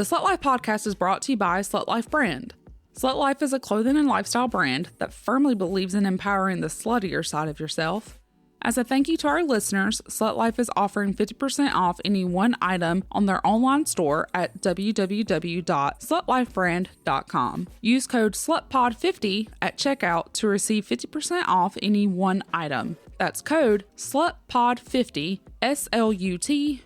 The Slut Life podcast is brought to you by Slut Life brand. Slut Life is a clothing and lifestyle brand that firmly believes in empowering the sluttier side of yourself. As a thank you to our listeners, Slut Life is offering 50% off any one item on their online store at www.slutlifebrand.com. Use code SLUTPOD50 at checkout to receive 50% off any one item. That's code SLUTPOD50, SLUTPOD50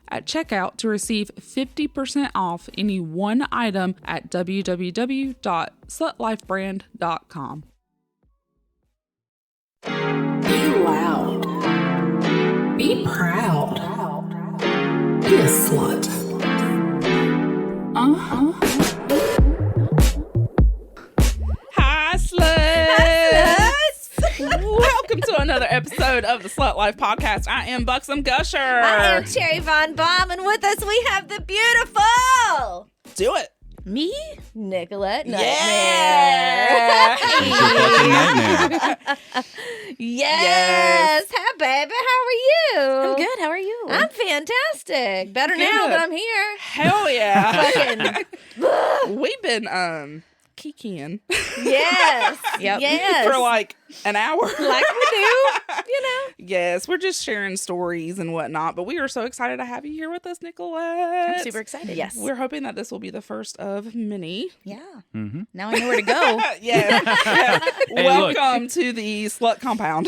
at checkout to receive 50% off any one item at www.slutlifebrand.com. Be loud. Be proud. Be a slut. Hi, sluts! Welcome to another episode of the Slut Life podcast. I am Buxom Gusher. I am Cherry Von Baum, and with us we have the beautiful... Do it. Me? Nicollete Nightmare. Yeah! Nightmare. Yes. Hi, baby. How are you? I'm good. How are you? I'm fantastic. Better Good. now that I'm here. Hell yeah. Fucking... We've been kikiing Yes. Yep. Yes. for like an hour. Like we do, you know. Yes, we're just sharing stories and whatnot, but we are so excited to have you here with us, Nicollete. I'm super excited. Yes. We're hoping that this will be the first of many. Yeah. Mm-hmm. Now I know where to go. Yeah. Hey, Welcome to the slut compound.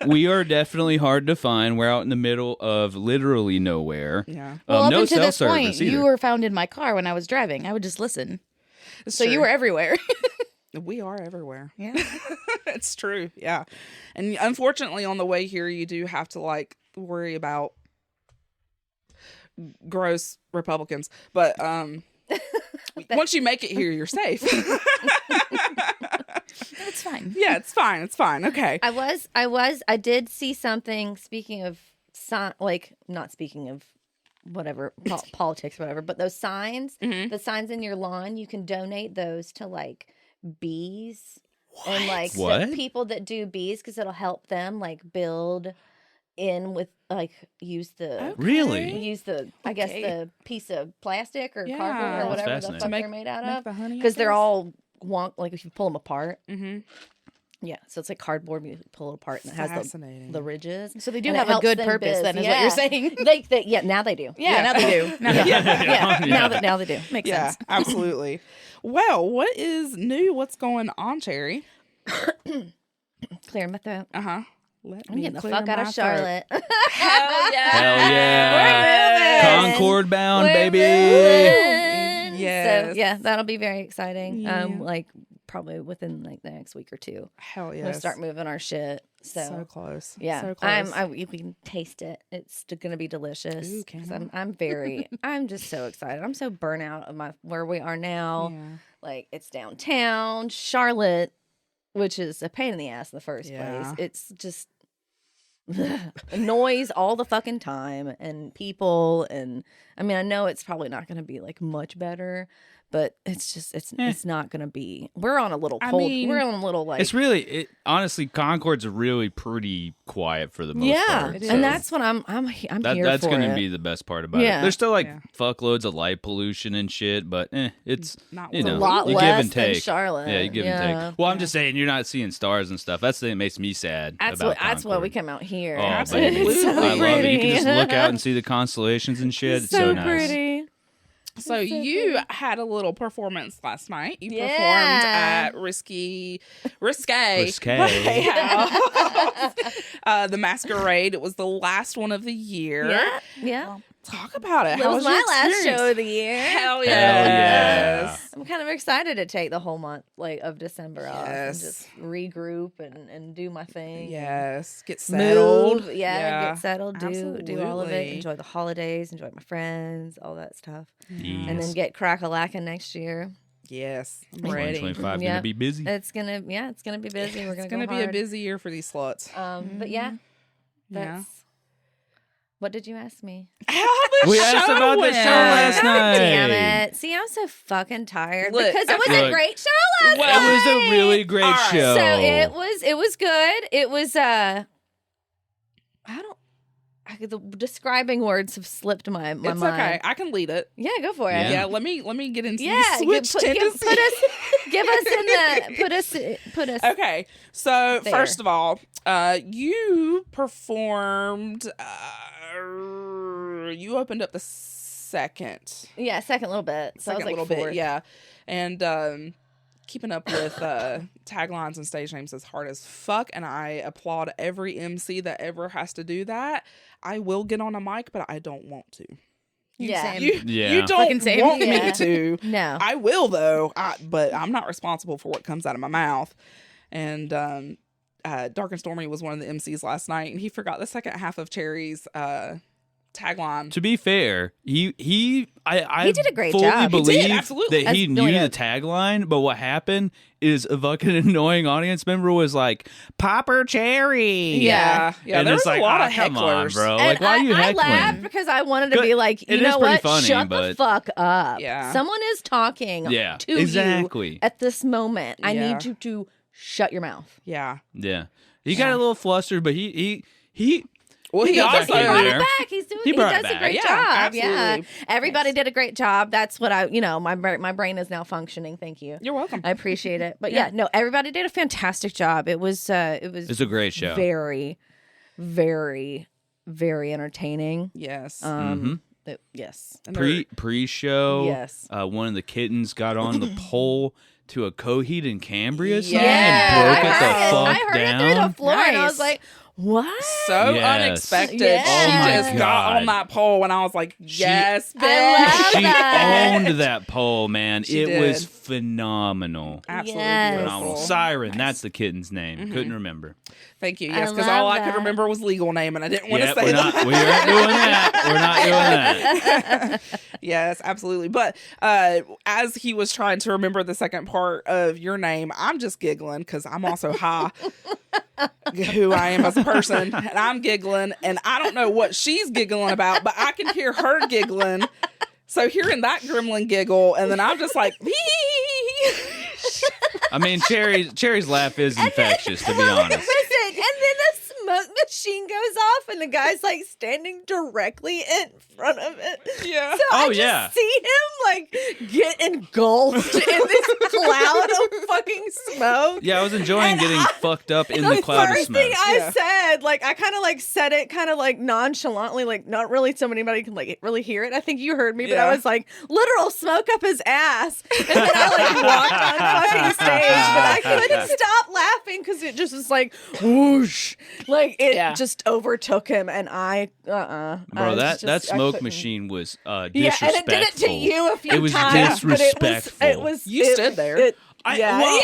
We are definitely hard to find. We're out in the middle of literally nowhere. Yeah. Well, up no until cell this service point, either. you were found in my car when I was driving. I would just listen. It's So true. you were everywhere. We are everywhere. Yeah. It's true. Yeah. And unfortunately, on the way here, you do have to like worry about gross Republicans. But once you make it here, you're safe. It's fine. Yeah, it's fine. It's fine. Okay. I did see something, speaking of, not speaking of whatever, politics or whatever, but those signs, the signs in your lawn, you can donate those to like bees and like What? the people that do bees, because it'll help them like build in with like use the Really? I guess Okay. the piece of plastic or Yeah. cardboard or That's whatever the fascinating. fuck To make- they're made out Make of, the honey, I because they're guess? all like if you pull them apart. Mm-hmm. Yeah, so it's like cardboard, you pull it apart, and it has Fascinating. the ridges. So they do And have it a helps good them purpose, biz. then, is Yeah. what you're saying. Yeah, now they do. Yeah, now they do. Now they do. Yeah. Now they do. Makes Yeah, sense. absolutely. Well, what is new? What's going on, Cherry? Clear my throat. Uh-huh. Let I'm me getting the clear fuck out my of throat. Charlotte. Hell yeah. Hell yeah. We're moving. Concord bound, We're baby. moving. Yes. So yeah, that'll be very exciting. Yeah. Like probably within like the next week or two, Hell we'll yes. start moving our shit. So close. yeah, So close. we can taste it. It's gonna be delicious. Ooh, can 'Cause I? I'm just so excited. I'm so burnt out of where we are now. Yeah. Like it's downtown Charlotte, which is a pain in the ass in the first Yeah. place. It's just noise all the fucking time and people, and I mean I know it's probably not going to be like much better, but it's just it's not going to be. We're on a little I cold. mean, we're on a little like It's really, honestly, Concord's really pretty quiet for the most yeah, part. It and is. that's what I'm here That's for. going it. to be the best part about Yeah. it. There's still like Yeah. fuckloads of light pollution and shit, but it's, Not you what know, a lot you less give and than take. Charlotte. Yeah, you give and take. Well, I'm just saying, you're not seeing stars and stuff. That's the thing that makes me sad. That's about that's why we Concord. come out here. Oh, Absolutely. baby. It's so I love it. You can just pretty. look out and see the constellations and shit. It's so nice. pretty. So you had a little performance last night. You performed Yeah. at Risque Risque. Playhouse. The Masquerade. It was the last one of the year. Yeah. Talk about it. That How was your my last experience? show of the year. Hell yeah. yes. I'm kind of excited to take the whole month of December off and Yes. just regroup and do my thing. Yes. Get settled. Move, get settled, do all of Absolutely. it, enjoy the holidays, enjoy my friends, all that stuff, Yes. and then get crack-a-lackin' next year. Yes. I'm ready. 2025 Yeah. gonna be busy. It's gonna be busy. We're It's gonna be go a hard. busy year for these sluts. But yeah, Yeah. that's. What did you ask me? How the We show asked about the went. show last God night. damn it! See, I'm so fucking tired Look, because it was a Look. great show last Well, night. It was a really great All right. show. So it was good. It was the describing words have slipped my It's mind. okay. I can lead it. Yeah, go for it. Yeah. Yeah, let me get into Yeah, the switch tendency. Put us. Okay, so There. first of all, you performed. You opened up the second Second little bit. So I was like little fourth. bit, yeah, and keeping up with taglines and stage names is hard as fuck, and I applaud every MC that ever has to do that. I will get on a mic, but I don't want to. Yeah. Same. You Yeah. don't Fucking same. want Yeah. me to. No. I will though, but I'm not responsible for what comes out of my mouth. And Dark and Stormy was one of the MCs last night, and he forgot the second half of Cherry's tagline. To be fair, I He did a great fully job. He did, believe absolutely. that he That's knew really the good. tagline, but what happened is a fucking annoying audience member was like, "Popper Cherry." Yeah. Yeah. And There it's was like, a lot "Ah, of come on, hecklers. bro. And Like, why are you I heckling?" laughed because I wanted to Good. be like, you It know is pretty what? funny, Shut the but- fuck up. Yeah. Someone is talking Yeah, to exactly. you at this moment. I Yeah. need you to shut your mouth. Yeah. Yeah, he got a little flustered, but he Well, he got also back He in brought there. it back. He brought it does a back. great Yeah, job. Yeah. absolutely. Everybody did a great job. That's what my brain is now functioning. Thank you. You're welcome. I appreciate it. But yeah, no, everybody did a fantastic job. It was it's a great show. very, very, very entertaining. Yes. Yes. And there- Pre-show. Yes. One of the kittens got on the pole to a Coheed and Cambria song Yeah. and broke I it heard the fuck I heard down. it through the floor, and I was Nice. like, "What?" so Yes. unexpected. Yes. She Oh my just got God. on that pole, and I was like, "Yes, bitch." I love She that. owned that pole, man. She it was did. phenomenal. Absolutely Yes. Phenomenal. beautiful. Siren, that's the kitten's name. Couldn't remember. Thank you. I Yes, because love all I could that. remember was legal name, and I didn't want to Yeah, say we that. aren't doing that. We're not doing that. Yes, absolutely. But as he was trying to remember the second part of your name, I'm just giggling because I'm also high, who I am as a person, and I'm giggling, and I don't know what she's giggling about, but I can hear her giggling. So hearing that gremlin giggle, and then I'm just like, I mean, Cherry's laugh is infectious, to be honest. Listen, and then the smoke machine goes off, and the guy's like standing directly in front of it. yeah. So I Oh, just yeah. see him like get engulfed in this cloud of fucking smoke. Yeah, I was enjoying getting fucked up in The the cloud of first smoke. thing I Yeah. said, like I kind of like said it kind of like nonchalantly, like not really so anybody can like really hear it. I think you heard me, but Yeah. I was like literal smoke up his ass, and then I like walked on fucking stage, but I couldn't stop laughing because it just was like whoosh, like it Yeah. just overtook him, and I Bro, that smoke couldn't. machine was Yeah, disrespectful. and it did it to you a few It was times. but disrespectful. It was You stood there. Well,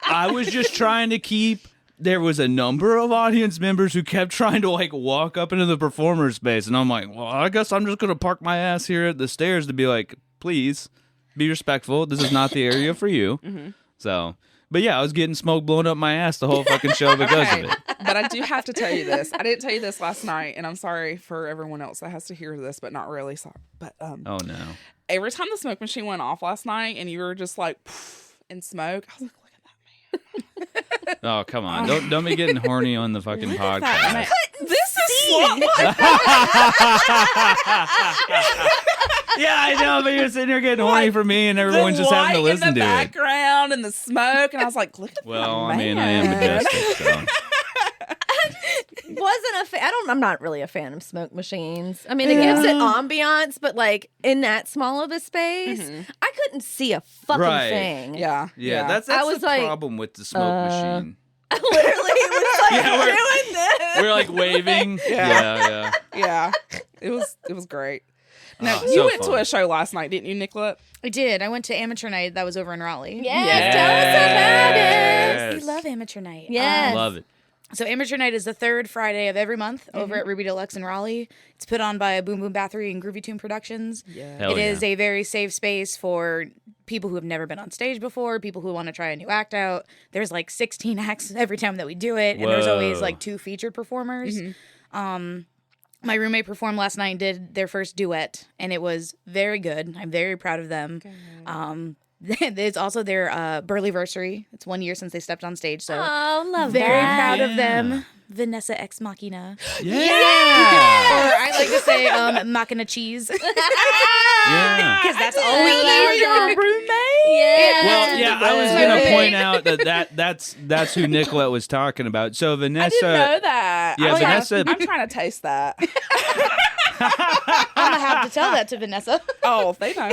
I was just trying to keep. There was a number of audience members who kept trying to like walk up into the performer space, and I'm like, well, I guess I'm just gonna park my ass here at the stairs to be like, please be respectful. This is not the area for you. So, but yeah, I was getting smoke blown up my ass the whole fucking show because Okay, of it. but I do have to tell you this. I didn't tell you this last night, and I'm sorry for everyone else that has to hear this, but not really sorry. But Oh no. every time the smoke machine went off last night, and you were just like poof, in smoke, I was like, look at that man. Oh come on! Don't be getting horny on the fucking podcast. This is Slut Life. Yeah, I know, but you're sitting here getting horny for me, and everyone's The just having to light listen in the to it. background and the smoke, and I was like, look at Well, that I mean, I am man. majestic, so. Wasn't a fan. I'm not really a fan of smoke machines. I mean, it gives it ambiance, but like in that small of a space, I couldn't see a fucking Right. thing. Yeah, Yeah, that's I was the like, problem with the smoke machine. Literally, it was like Yeah, we're- doing this. We're like waving. Yeah. Yeah. yeah. It was great. Now Oh, you so went to fun. a show last night, didn't you, Nicollete? I did. I went to Amateur Night. That was over in Raleigh. Yes, tell us about it. We love Amateur Night. Yes. Love it. So Amateur Night is the third Friday of every month over at Ruby Deluxe in Raleigh. It's put on by Boom Boom Bathory and Groovy Tune Productions. Yeah. Hell It yeah. is a very safe space for people who have never been on stage before, people who want to try a new act out. There's like 16 acts every time that we do it, and there's always Whoa. like 2 featured performers. My roommate performed last night and did their first duet, and it was very good. I'm very proud of them. It's also their Burleyversary. It's 1 year since they stepped on stage, so Oh, love very that. proud Yeah. of them. Vanessa Ex Machina. Yeah. Or I like to say Machina Cheese. Because that's all we eat. that. Roommate? Yeah. Well, yeah, I was gonna point out that's who Nicollete was talking about. So Vanessa, I didn't know that. Yeah, Vanessa. I'm trying to taste that. I'm gonna have to tell that to Vanessa. Oh, they know.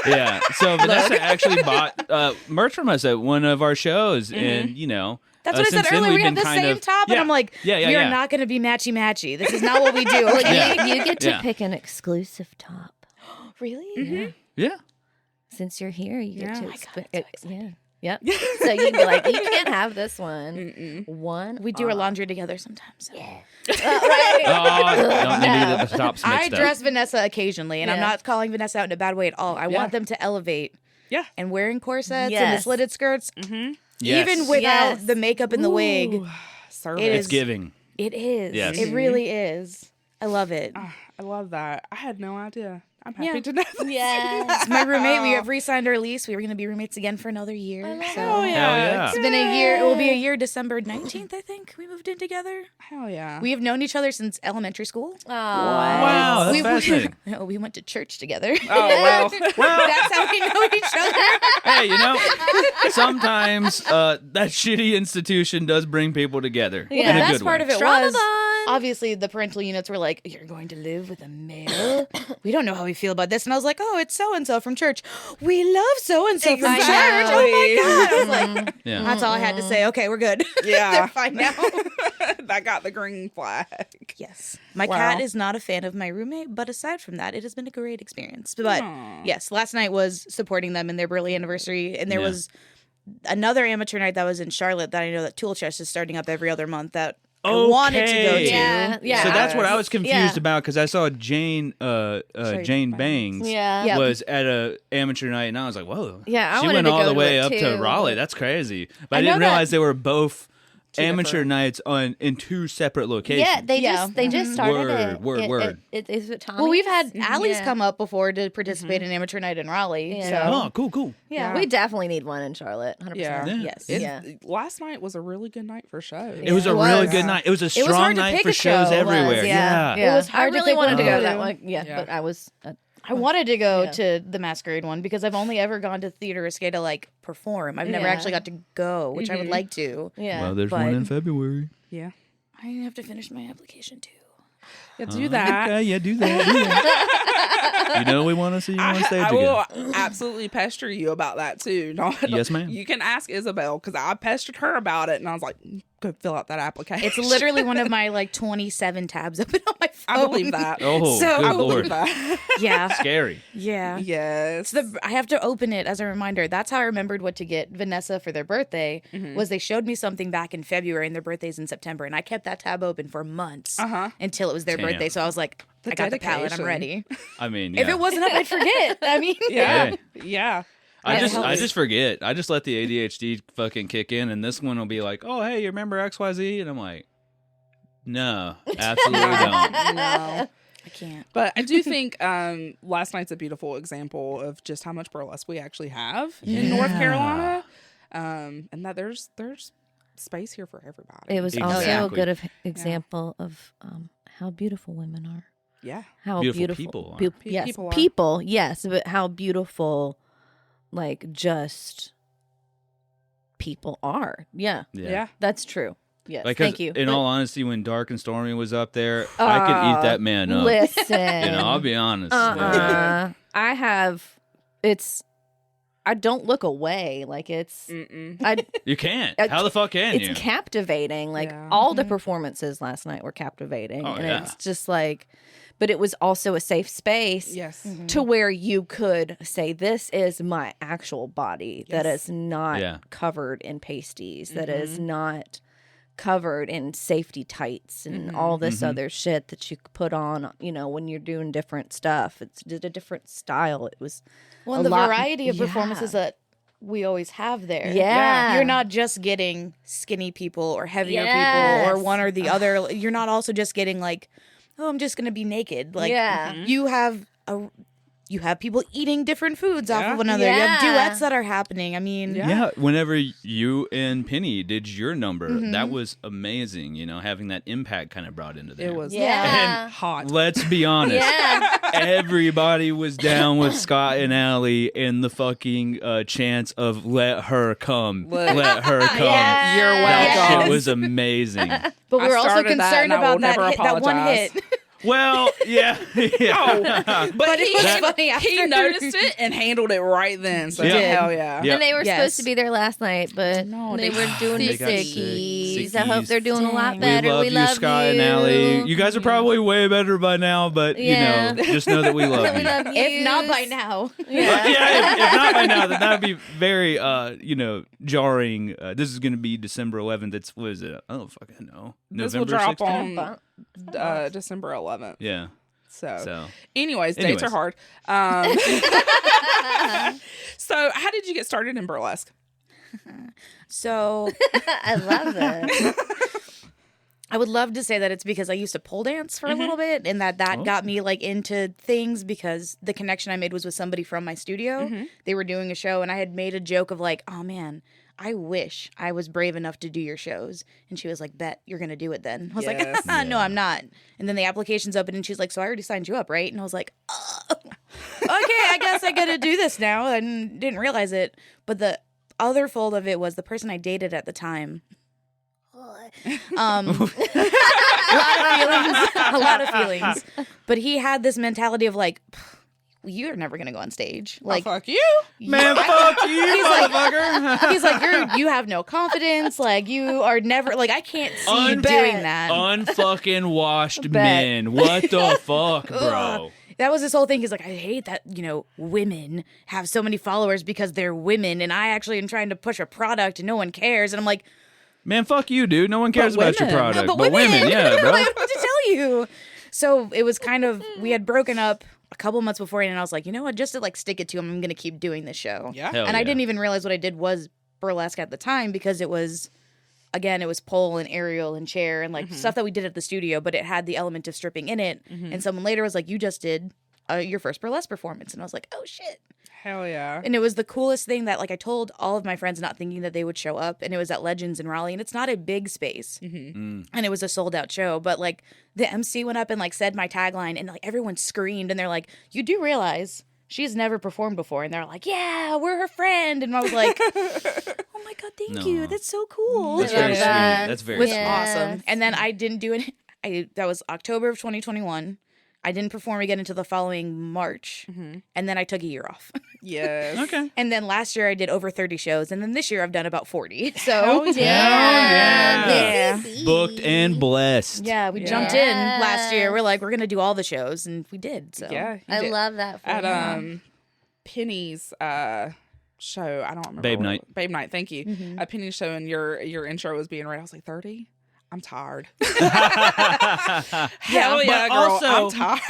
Yeah, so Vanessa actually bought merch from us at one of our shows, and That's what I since said then earlier. we've We have been the kind same of- top, Yeah. and I'm like, you're not going to be matchy-matchy. This is not what we do. Like, You get to Yeah. pick an exclusive top. really? Yeah. Since you're here, you get Yeah. to Oh my yeah. Yep. So you can be like, you can't have this one. One. We do our laundry together sometimes. So. Right. Oh, don't need to get the tops mixed I up. dress Vanessa occasionally, and I'm Yeah. not calling Vanessa out in a bad way at all. I want them to elevate. Yeah. And wearing corsets Yes. and the slitted skirts, Yes. even without Yes. the makeup and the wig, Ooh, service. It It's is- giving. it is. Yes. It really is. I love it. I love that. I had no idea. I'm happy Yeah. to know this. Yes. My roommate, we have re-signed our lease. We were going to be roommates again for another year. So Hell yeah. Hell yeah. it's been a year. It will be a year, December 19th, I think. We moved in together. Hell yeah. We have known each other since elementary school. Wow, that's we, fascinating. No, we went to church together. Oh, well. That's how we know each other. Hey, sometimes that shitty institution does bring people together. Yeah. In a The best good part way. of it Trauma was, bond. obviously, the parental units were like, you're going to live with a male? We don't know how we feel about this. And I was like, oh, it's so-and-so from church. We love so-and-so from church. Oh, my God. I was like, Yeah. that's all I had to say. Okay, we're good. Yeah. They're fine now. That got the green flag. Yes. My Wow. cat is not a fan of my roommate, but aside from that, it has been a great experience. But yes, last night was supporting them in their birthday anniversary, and there Yeah. was another amateur night that was in Charlotte that I know that Tool Chest is starting up every other month that I wanted to go to. Okay. Yeah. Yeah. So that's what I was confused Yeah. about because I saw Jane Jane Bangs Yeah. Yep. was at a amateur night, and I was like, whoa. Yeah, I she wanted went to all go the to way it up to too, Raleigh. but- That's crazy. But I I know didn't that- realize they were both amateur different. nights in two separate locations. Yeah, they Yeah. just started it. Word. Is it Tommy's? Well, we've had Allie's Yeah. come up before to participate in amateur night in Raleigh. Yeah. So Oh, cool. yeah. We definitely need one in Charlotte. 100%. Yeah. Yeah. Yes. Yeah. Last night was a really good night for shows. It was It a really was. good night. It was a was strong hard to night pick for a shows show. It everywhere. was, Yeah. Yeah. It was hard I to really pick wanted to one. go to that one. Yeah, Yeah. but I was. I wanted to go Yeah. to the Masquerade one because I've only ever gone to Theater Risque to like perform. I've never Yeah. actually got to go, which I would like to. Yeah. Well, there's but- one in February. Yeah. I have to finish my application too. Yeah, do that. Okay, yeah, do that. Do that. You know we want to see you on stage I again. will absolutely pester you about that too. No, Yes, ma'am. You can ask Isabel because I pestered her about it, and I was like, "Go fill out that application." It's literally one of my like 27 tabs open on my phone. I believe that. Oh, So- good I lord. believe that. Yeah. Scary. Yeah. Yes. I have to open it as a reminder. That's how I remembered what to get Vanessa for their birthday. Was they showed me something back in February, and their birthday's in September, and I kept that tab open for months until it was their Damn. birthday. So I was like, The I got the palette. I'm dedication. ready. I mean, If yeah. it wasn't up, I'd forget. I mean, yeah. Hey. Yeah. I Yeah. just forget. I just let the ADHD fucking kick in, and this one will be like, "Oh, hey, you remember XYZ?" And I'm like, "No, absolutely don't." No. I can't. But I do think last night's a beautiful example of just how much burlesque we actually have in North Yeah. Carolina, and that there's space here for everybody. It was also a Exactly. good example of how beautiful women are. Yeah. How Beautiful beautiful, people are. yes, People are. people, yes, but how beautiful, like just people are. Yeah, Yeah. that's true. Yes, Like, thank you. In But- all honesty, when Dark and Stormy was up there, I could eat that man up. Listen, I'll be honest. Yeah. I have. I don't look away. Like it's. Mm-mm. You can't. Uh, How the fuck can It's you? captivating. Like Yeah. all the performances last night were captivating, Oh, and yeah. it's just like. But it was also a safe space. Yes. To where you could say, this is my actual body that Yes. is not Yeah. covered in pasties, that is not covered in safety tights and all this other shit that you could put on, when you're doing different stuff. It's just a different style. It was Well, a and the lot- variety of yeah. performances that we always have there. Yeah. You're not just getting skinny people or heavier people Yes. or one or the other. You're not also just getting like, oh, I'm just going to be naked. Like, Yeah. you have you have people eating different foods off of one another. You have duets that are happening. I mean, Yeah, whenever you and Penny did your number, that was amazing. Having that impact kind of brought into there. It was Yeah. hot. Let's be honest. Yeah. Everybody was down with Scott and Allie in the fucking chance of "Let her come, let her come." Yeah. You're That welcome. shit was amazing. but we were also started that, concerned and I will about that, never that one apologize. hit. Well, yeah. But it was funny he after. noticed it and handled it right then. So Yeah. hell yeah. Yeah. And they were Yes. supposed to be there last night, but No, they they were doing the They got sick. sickies. I hope Sickies. they're doing a lot Dang. better. We love you, Scott and Allie. You guys are probably way better by now, but Yeah. just know that we love We you. love you. If not by now. Yeah. If not by now, then that would be very, jarring. This is going to be December 11th. What is it? I don't fucking know. This will November drop 16th? on December 11th. Yeah. So, anyways, dates are hard. So, how did you get started in burlesque? So I love that. I would love to say that it's because I used to pole dance for a little bit, and that got me like into things because the connection I made was with somebody from my studio. They were doing a show, and I had made a joke of like, "Oh man, I wish I was brave enough to do your shows." And she was like, "Bet you're gonna do it then." I was Yes. like, "No, I'm not." And then the application's open, and she's like, "So I already signed you up, right?" And I was like, "Oh, okay, I guess I gotta do this now." And didn't realize it, but the other fold of it was the person I dated at the time. A lot of feelings. But he had this mentality of like, "You're never gonna go on stage." Like, fuck you. Man, fuck you, motherfucker. He's like, you have no confidence. Like, you are never, like, I can't see you doing that. Unfucking washed men. What the fuck, bro? That was this whole thing. He's like, I hate that, women have so many followers because they're women. And I actually am trying to push a product and no one cares. And I'm like, Man, fuck you, dude. No one cares about your women. product. but But women, yeah, bro. I have what to tell you. So it was kind of, we had broken up a couple months before, and I was like, you know what, just to like stick it to him, I'm going to keep doing this show. Yeah. Hell And I yeah. didn't even realize what I did was burlesque at the time because it was, again, it was pole and aerial and chair and like stuff that we did at the studio, but it had the element of stripping in it. And someone later was like, you just did your first burlesque performance. And I was like, oh shit. Hell yeah. And it was the coolest thing that like I told all of my friends not thinking that they would show up, and it was at Legends in Raleigh, and it's not a big space. And it was a sold out show, but like the MC went up and like said my tagline, and like everyone screamed, and they're like, you do realize she's never performed before? And they're like, yeah, we're her friend. And I was like, oh my God, thank you. That's so cool. That's I love very sweet. that. That's very It was sweet. awesome. And then I didn't do it. That was October of 2021. I didn't perform again until the following March. And then I took a year off. Yes. Okay. And then last year I did over 30 shows. And then this year I've done about 40. So Hell yeah. Yeah. Booked and blessed. yeah, we Yeah. jumped in last year. We're like, we're going to do all the shows. And we did. So Yeah. you I did. love that for At you. Penny's show, I don't remember. Babe what- Night. Babe Night, thank you. At Penny's show, and your intro was being read. I was like, 30? I'm tired. Hell but yeah, girl. also- I'm tired.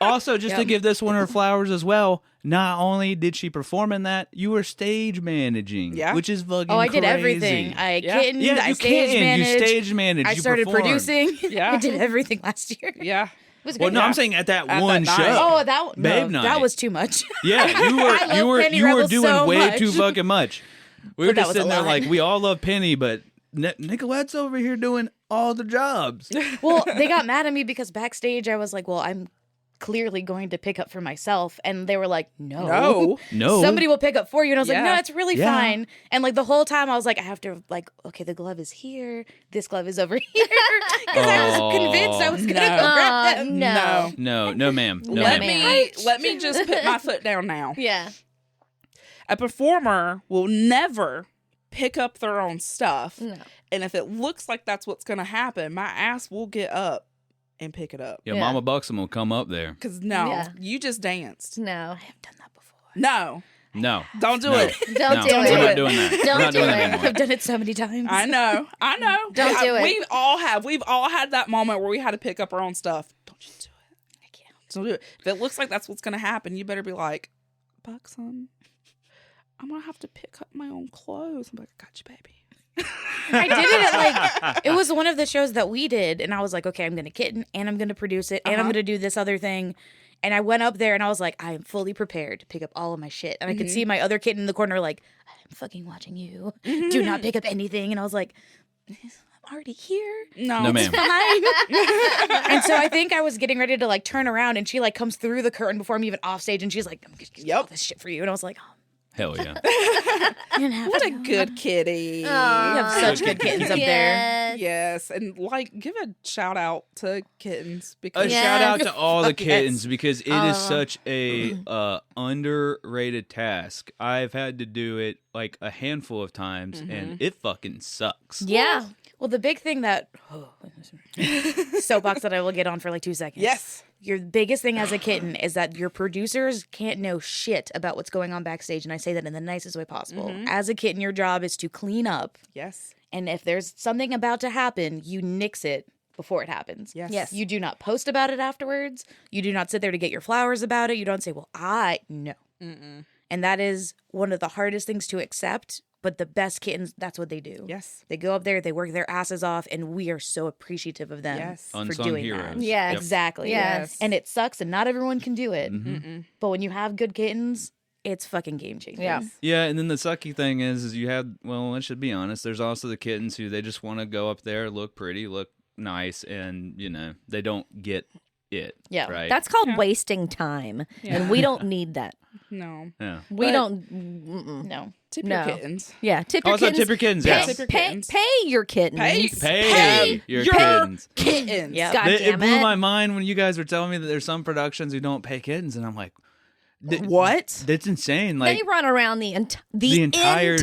Also, just to give this one her flowers as well, not only did she perform in that, you were stage managing, Yeah. which is fucking Oh, I did crazy. everything. I Yeah. kittened, Yeah, I you stage can. managed. You stage managed. I you started performed. producing. Yeah. I did everything last year. Yeah. It was Well, great. no, Yeah. I'm saying at that At one that show. night. Oh, that Babe no, Night. that was too much. Yeah, you were I love Penny you were Rebel doing so way much. too fucking much. We were But that just was a sitting there lot. like we all love Penny, but Nicolette's over here doing all the jobs. Well, they got mad at me because backstage I was like, well, I'm clearly going to pick up for myself. And they were like, no. No, Somebody will pick up for you. And I was like, Yeah. no, it's really Yeah. fine. And like the whole time I was like, I have to like, okay, the glove is here. This glove is over here. Because I was convinced I was going to No. go grab them. No. no, ma'am, no, Let ma'am. let me just put my foot down now. Yeah. A performer will never pick up their own stuff. No. And if it looks like that's what's going to happen, my ass will get up and pick it up. Yeah, Yeah. Mama Buxom will come up there. Because no, Yeah. you just danced. No. I have done that before. No, No, don't do No. it. Don't no, do we're it. not doing that. Don't we're not do doing it. that anymore. I've done it so many times. I know. Don't do it. We all have. We've all had that moment where we had to pick up our own stuff. Don't you do it. I can't. Don't do it. If it looks like that's what's going to happen, you better be like, Buxom, I'm going to have to pick up my own clothes. I'm like, I got you, baby. I did it at like, it was one of the shows that we did. And I was like, okay, I'm going to kitten and I'm going to produce it and I'm going to do this other thing. And I went up there and I was like, I am fully prepared to pick up all of my shit. And I could see my other kitten in the corner like, I'm fucking watching you. Do not pick up anything. And I was like, I'm already here. No, No, ma'am. Fine. And so I think I was getting ready to like turn around and she like comes through the curtain before I'm even off stage and she's like, I'm gonna get all this shit for you. And I was like, oh, Hell yeah. you didn't have What to. a good kitty. You have such good kittens up there. Yes, and like give a shout out to kittens A because shout out to all the Yes. kittens because it is such a underrated task. I've had to do it like a handful of times and it fucking sucks. Yeah. Well, the big thing that soapbox that I will get on for like 2 seconds. Yes. Your biggest thing as a kitten is that your producers can't know shit about what's going on backstage. And I say that in the nicest way possible. As a kitten, your job is to clean up. Yes. And if there's something about to happen, you nix it before it happens. Yes. Yes. You do not post about it afterwards. You do not sit there to get your flowers about it. You don't say, well, no. And that is one of the hardest things to accept. But the best kittens, that's what they do. Yes. They go up there, they work their asses off, and we are so appreciative of them Yes. for Unsung doing heroes. that. Yeah. Yep. Exactly. Yes. And it sucks, and not everyone can do it. But when you have good kittens, it's fucking game changing. Yeah. Yeah, and then the sucky thing is you have, well, let's just be honest, there's also the kittens who they just want to go up there, look pretty, look nice, and, you know, they don't get it. Yeah. Right? That's called wasting time. And we don't need that. No. yeah. We But- don't. No. Tip No. your kittens. Yeah. Tip your Also, kittens. tip your kittens, Pay, yes. Tip your pay, kittens. pay your kittens. Pay your kittens. Kittens. Yeah. God It damn blew it. my mind when you guys were telling me that there's some productions who don't pay kittens, and I'm like, What? That's insane. Like, They run around the The entire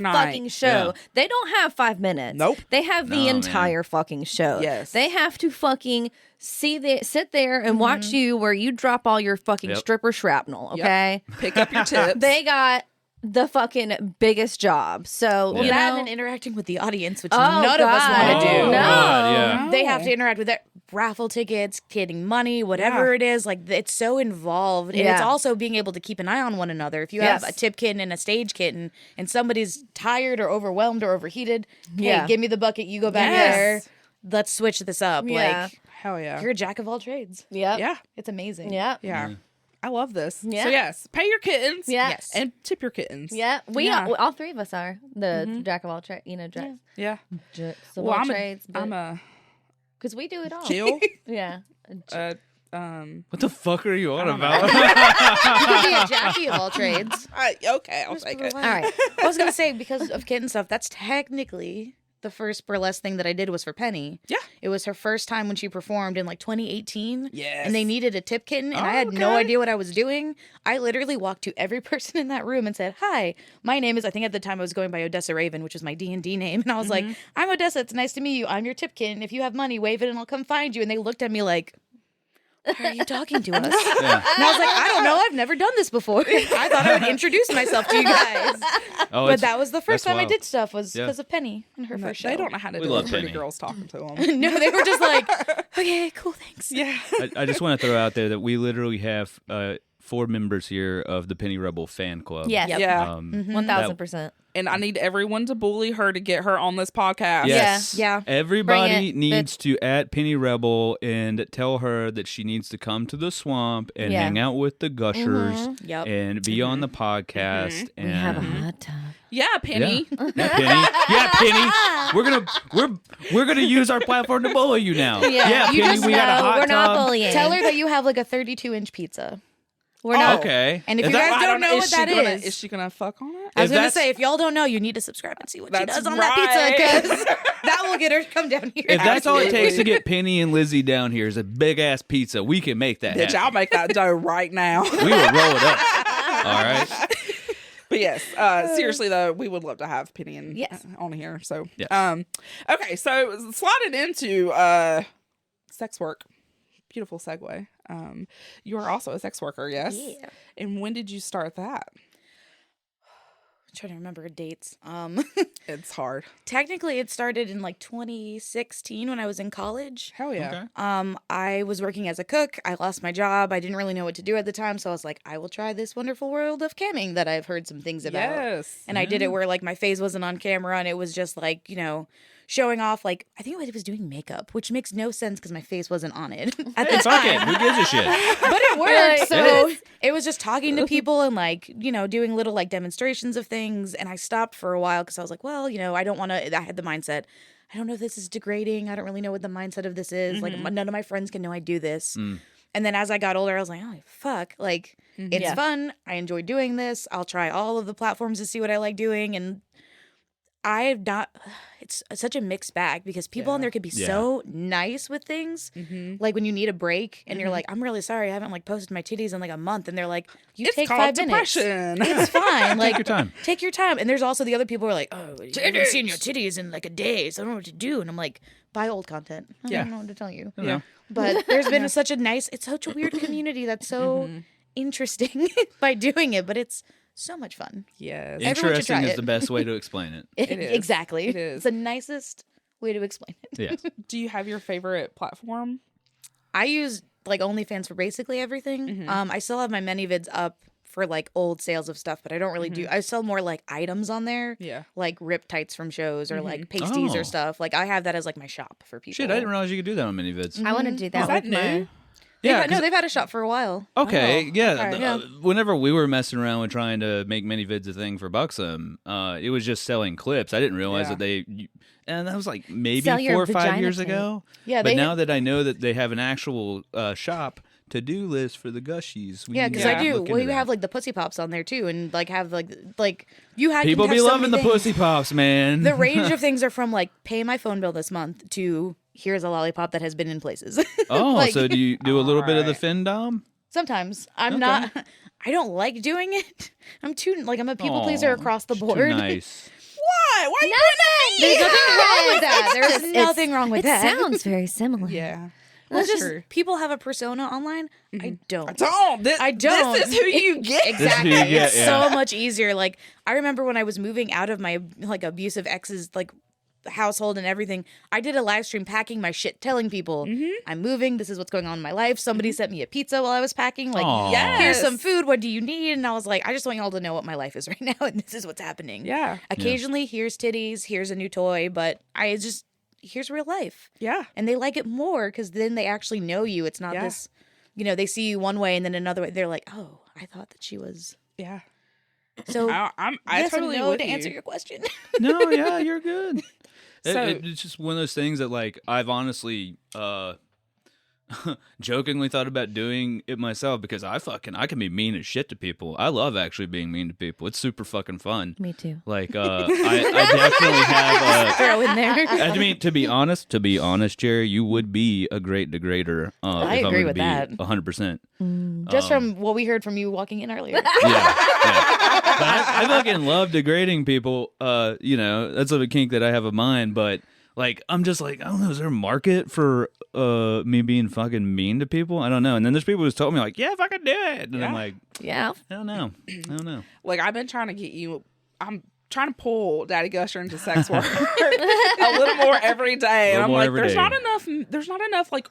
night. fucking show. Yeah. They don't have 5 minutes. Nope. They have the No, man. entire fucking show. Yes. They have to fucking sit there and watch you where you drop all your fucking Yep. stripper shrapnel, okay? Pick up your tips. They got the fucking biggest job. So, Well, you that know, and interacting with the audience, which Oh, none of us God. want to do. Oh, No. God, yeah. They have to interact with their raffle tickets, getting money, whatever it is. Like, it's so involved. And it's Yeah. also being able to keep an eye on one another. If you have Yes. a tip kitten and a stage kitten and somebody's tired or overwhelmed or overheated, Yeah. hey, give me the bucket, you go back Yes. there. Let's switch this up. Yeah. Like, Hell yeah. you're a jack of all trades. Yep. Yeah. It's amazing. Yeah. Yeah. I love this. Yeah. So yes, pay your kittens. Yeah. Yes. And tip your kittens. Yeah. We Yeah. all three of us are the jack of all trades, Yeah. jacks of Well, all I'm trades. a Because we do it all. Jill. Yeah. What the fuck are you on about? You could be a Jackie of all trades. Okay, I'll take it. All right. I was gonna say, because of kitten stuff, that's technically the first burlesque thing that I did was for Penny. Yeah. It was her first time when she performed in like 2018. Yes. And they needed a tip kitten, and I had no Okay. idea what I was doing. I literally walked to every person in that room and said, "Hi, my name is." I think at the time I was going by Odessa Raven, which was my D&D name, and I was like, "I'm Odessa. It's nice to meet you. I'm your tip kitten. If you have money, wave it, and I'll come find you." And they looked at me like, "Why are you talking to us?" Yeah. And I was like, "I don't know. I've never done this before. I thought I would introduce myself to you guys." Oh, But it's- that was the first that's time I wild. did stuff was Yeah. because of Penny and her No, first show. they don't know how to We do love it. Pretty Penny. girls talking to them. No, they were just like, "Okay, cool, thanks." Yeah. I just want to throw out there that we literally have 4 members here of the Penny Rebel fan club. Yes. Yep. Yeah. 1000%. And I need everyone to bully her to get her on this podcast. Yes. Yeah. Everybody Bring it, needs to at Penny Rebel and tell her that she needs to come to the swamp and Yeah. hang out with the gushers Yep. and be on the podcast. And We have a hot tub. Yeah, Penny. Yeah, Penny. Yeah, Penny. We're gonna use our platform to bully you now. Yeah, You Penny. just We got a No, hot we're not tub. bullying. Tell her that you have like a 32-inch pizza. We're not. Okay. And if Is you that- guys don't know is what she that gonna, is, is she gonna fuck on it? I was If gonna that's- say, if y'all don't know, you need to subscribe and see what she That's does on right. that pizza, because that will get her to come down here. if that's all it Absolutely. takes to get Penny and Lizzie down here is a big ass pizza, we can make that Bitch, happen. I'll make that dough right now. We will roll it up. All right. But yes, seriously though, we would love to have Penny and Yes. on here. So, Yes. okay, so sliding into sex work. Beautiful segue. You are also a sex worker, yes? Yeah. And when did you start that? trying to remember dates. It's hard. Technically, it started in like 2016 when I was in college. Hell yeah. Okay. I was working as a cook. I lost my job. I didn't really know what to do at the time, so I was like, I will try this wonderful world of camming that I've heard some things about. Yes. And I did it where like my face wasn't on camera, and it was just like, you know, showing off, like, I think I was doing makeup, which makes no sense because my face wasn't on it at the Hey, fuck time. it. Who gives a shit? But it worked. Like, So it was just talking to people and like, you know, doing little like demonstrations of things. And I stopped for a while because I was like, well, you know, I don't want to, I had the mindset, I don't know if this is degrading. I don't really know what the mindset of this is. Like none of my friends can know I do this. And then as I got older, I was like, oh, fuck. Like, it's fun. I enjoy doing this. I'll try all of the platforms to see what I like doing. And I've not, it's such a mixed bag because people on there could be so nice with things. Like when you need a break and you're like, I'm really sorry, I haven't like posted my titties in like a month. And they're like, you It's take called 5 minutes. depression. It's fine. Like, your time. Take your time. And there's also the other people who are like, oh, I haven't seen your titties in like a day, so I don't know what to do. And I'm like, buy old content. I don't know what to tell you. Yeah. But there's been such a nice, it's such a weird community that's so interesting by doing it, but it's so much fun. Yes. Everyone should Interesting try is it. the best way to explain it. It is. Exactly. It is. It's the nicest way to explain it. Yeah. Do you have your favorite platform? I use like OnlyFans for basically everything. I still have my ManyVids up for like old sales of stuff, but I don't really do. I sell more like items on there. Yeah. Like rip tights from shows or like pasties Oh. or stuff. Like I have that as like my shop for people. Shit, I didn't realize you could do that on ManyVids. I want to do that. Is that with my- new? Yeah, No, they've had a shop for a while. okay, yeah. okay. Yeah. Whenever we were messing around with trying to make ManyVids a thing for Buxom, it was just selling clips. I didn't realize Yeah. that and that was like maybe Sell your 4 or 5 vagina years tape. ago. Yeah, but they- now that I know that they have an actual shop to-do list for the gushies, we Yeah, need because to I do. look Well, into you that. have like the pussy pops on there too, and like have like you had People can be have so loving many the things. pussy pops, man. The range of things are from like pay my phone bill this month to here's a lollipop that has been in places. Oh, like- so do you do a little bit of the Alright. findom? Sometimes I'm Okay. not. I don't like doing it. I'm a people pleaser Aw, across the she's too board. nice. Why? Why are you There's nothing wrong with that. It's There's just- nothing wrong with it that. sounds very similar. Yeah. Well, That's just true. people have a persona online. I don't. Don't. I don't. This is who you get. Exactly. This is who you get, It's yeah. so much easier. Like I remember when I was moving out of my like abusive ex's like household and everything, I did a live stream packing my shit, telling people I'm moving. This is what's going on in my life. Somebody sent me a pizza while I was packing. Like, Aw. here's Yes. some food. What do you need? And I was like, I just want y'all to know what my life is right now, and this is what's happening. Yeah. Occasionally, here's titties, here's a new toy, but here's real life. Yeah. And they like it more because then they actually know you. It's not Yeah. this, they see you one way and then another way. They're like, oh, I thought that she was. Yeah. So I yes totally and no with to you. answer your question. No, yeah, you're good. So- It's just one of those things that, like, I've honestly jokingly thought about doing it myself because I can be mean as shit to people. I love actually being mean to people. It's super fucking fun. Me too. Like, I definitely have. Throw in there. I mean, to be honest, Jerry, you would be a great degrader. I if I'm agree gonna with be that. 100%. Just from what we heard from you walking in earlier. Yeah. But I fucking love degrading people. That's a kink that I have of mine. But like, I'm just like, I don't know, is there a market for me being fucking mean to people? I don't know. And then there's people who's told me like, yeah, fucking do it. And I'm Yeah. like, Yeah. I don't know. Like, I've been trying to get you. I'm trying to pull Daddy Gusher into sex work a little more every day. And A little I'm more like, every there's day. not enough. There's not enough. Like,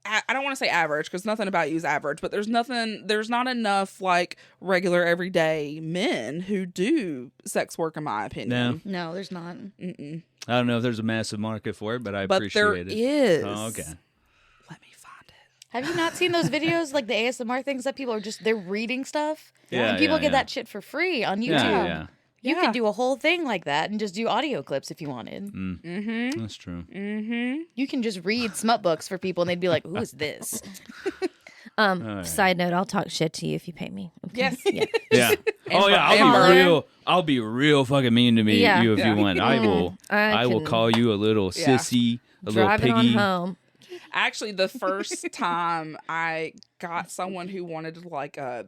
I don't want to say average because nothing about you is average, but there's not enough like regular everyday men who do sex work, in my opinion. No, there's not. Mm-mm. I don't know if there's a massive market for it, but I But there appreciate it. is. Oh, okay. Let me find it. Have you not seen those videos, like the ASMR things that people are they're reading stuff? Yeah, And people yeah, get yeah. that shit for free on YouTube. Yeah. You Yeah. could do a whole thing like that and just do audio clips if you wanted. Mm-hmm. That's true. Mm-hmm. You can just read smut books for people and they'd be like, who is this? right. Side note, I'll talk shit to you if you pay me. Okay? Yes. Yeah. Yeah. Oh yeah, I'll be real fucking mean to me Yeah. you if Yeah. you want. I will can call you a little Yeah. sissy, a little Driving piggy. on home. Actually, the first time I got someone who wanted like a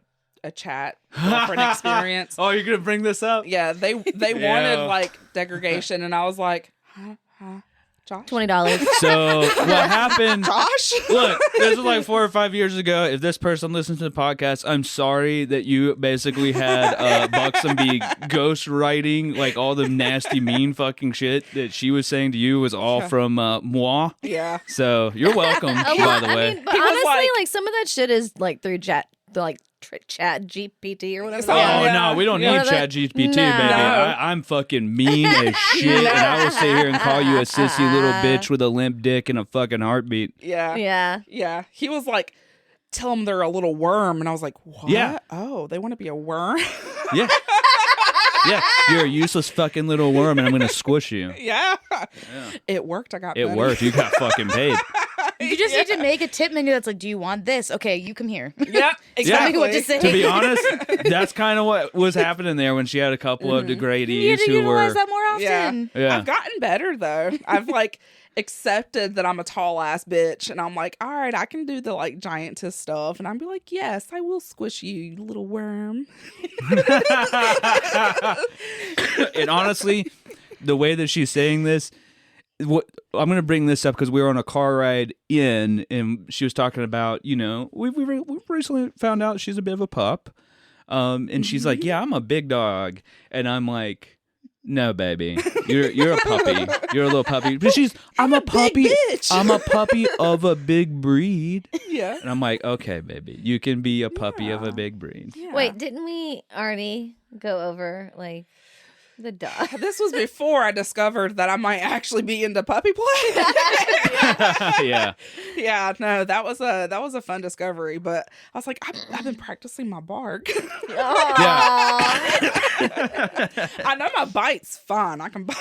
chat girlfriend experience. Oh, you're gonna bring this up? Yeah, they Yeah. wanted like degradation, and I was like, huh? Josh? $20. So what happened? Josh? Look, this was like 4 or 5 years ago. If this person listens to the podcast, I'm sorry that you basically had Buxom be ghost writing like all the nasty, mean fucking shit that she was saying to you was all from moi. Yeah. So you're welcome, by the way. I mean, but He was honestly, like- some of that shit is like through chat GPT or whatever. Oh, Oh yeah. no, we don't need Yeah. Chat GPT, No. baby. I'm fucking mean as shit, and I will sit here and call you a sissy little bitch with a limp dick and a fucking heartbeat. Yeah. Yeah. Yeah. He was like, tell them they're a little worm. And I was like, what? Yeah. Oh, they want to be a worm? Yeah, yeah. You're a useless fucking little worm, and I'm gonna squish you. Yeah. It worked. I got It money. worked. You got fucking paid. You just need to make a tip menu that's like, do you want this? Okay, you come here. Yeah. Tell me what to Exactly. say. To be honest, that's kind of what was happening there when she had a couple of You degradees need to who utilize were. that more often. Yeah. I've gotten better though. I've like accepted that I'm a tall ass bitch, and I'm like, all right, I can do the like giantess stuff, and I'd be like, yes, I will squish you, you little worm. And honestly, the way that she's saying this, what I'm going to bring this up because we were on a car ride in, and she was talking about, you know, we've recently found out she's a bit of a pup, and she's like, yeah, I'm a big dog, and I'm like, no, baby, you're a puppy, you're a little puppy, but I'm a puppy, bitch. I'm a puppy of a big breed, Yeah. and I'm like, okay, baby, you can be a puppy of a big breed. Yeah. Wait, didn't we already go over like the dog? This was before I discovered that I might actually be into puppy play. Yeah. Yeah, no, that was a fun discovery. But I was like, I've been practicing my bark. I know my bite's fine. I can bite.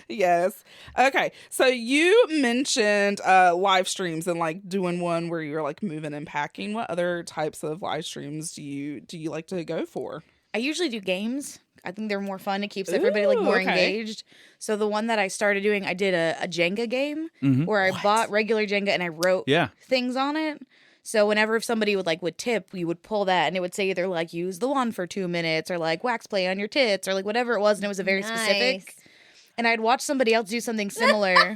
Yes. Okay. So you mentioned live streams and like doing one where you're like moving and packing. What other types of live streams do you like to go for? I usually do games. I think they're more fun. It keeps everybody like Ooh, more okay. engaged. So the one that I started doing, I did a Jenga game where I bought regular Jenga and I wrote Yeah. things on it. So whenever if somebody would tip, we would pull that and it would say either like use the wand for 2 minutes or like wax play on your tits or like whatever it was, and it was a very specific. And I'd watch somebody else do something similar.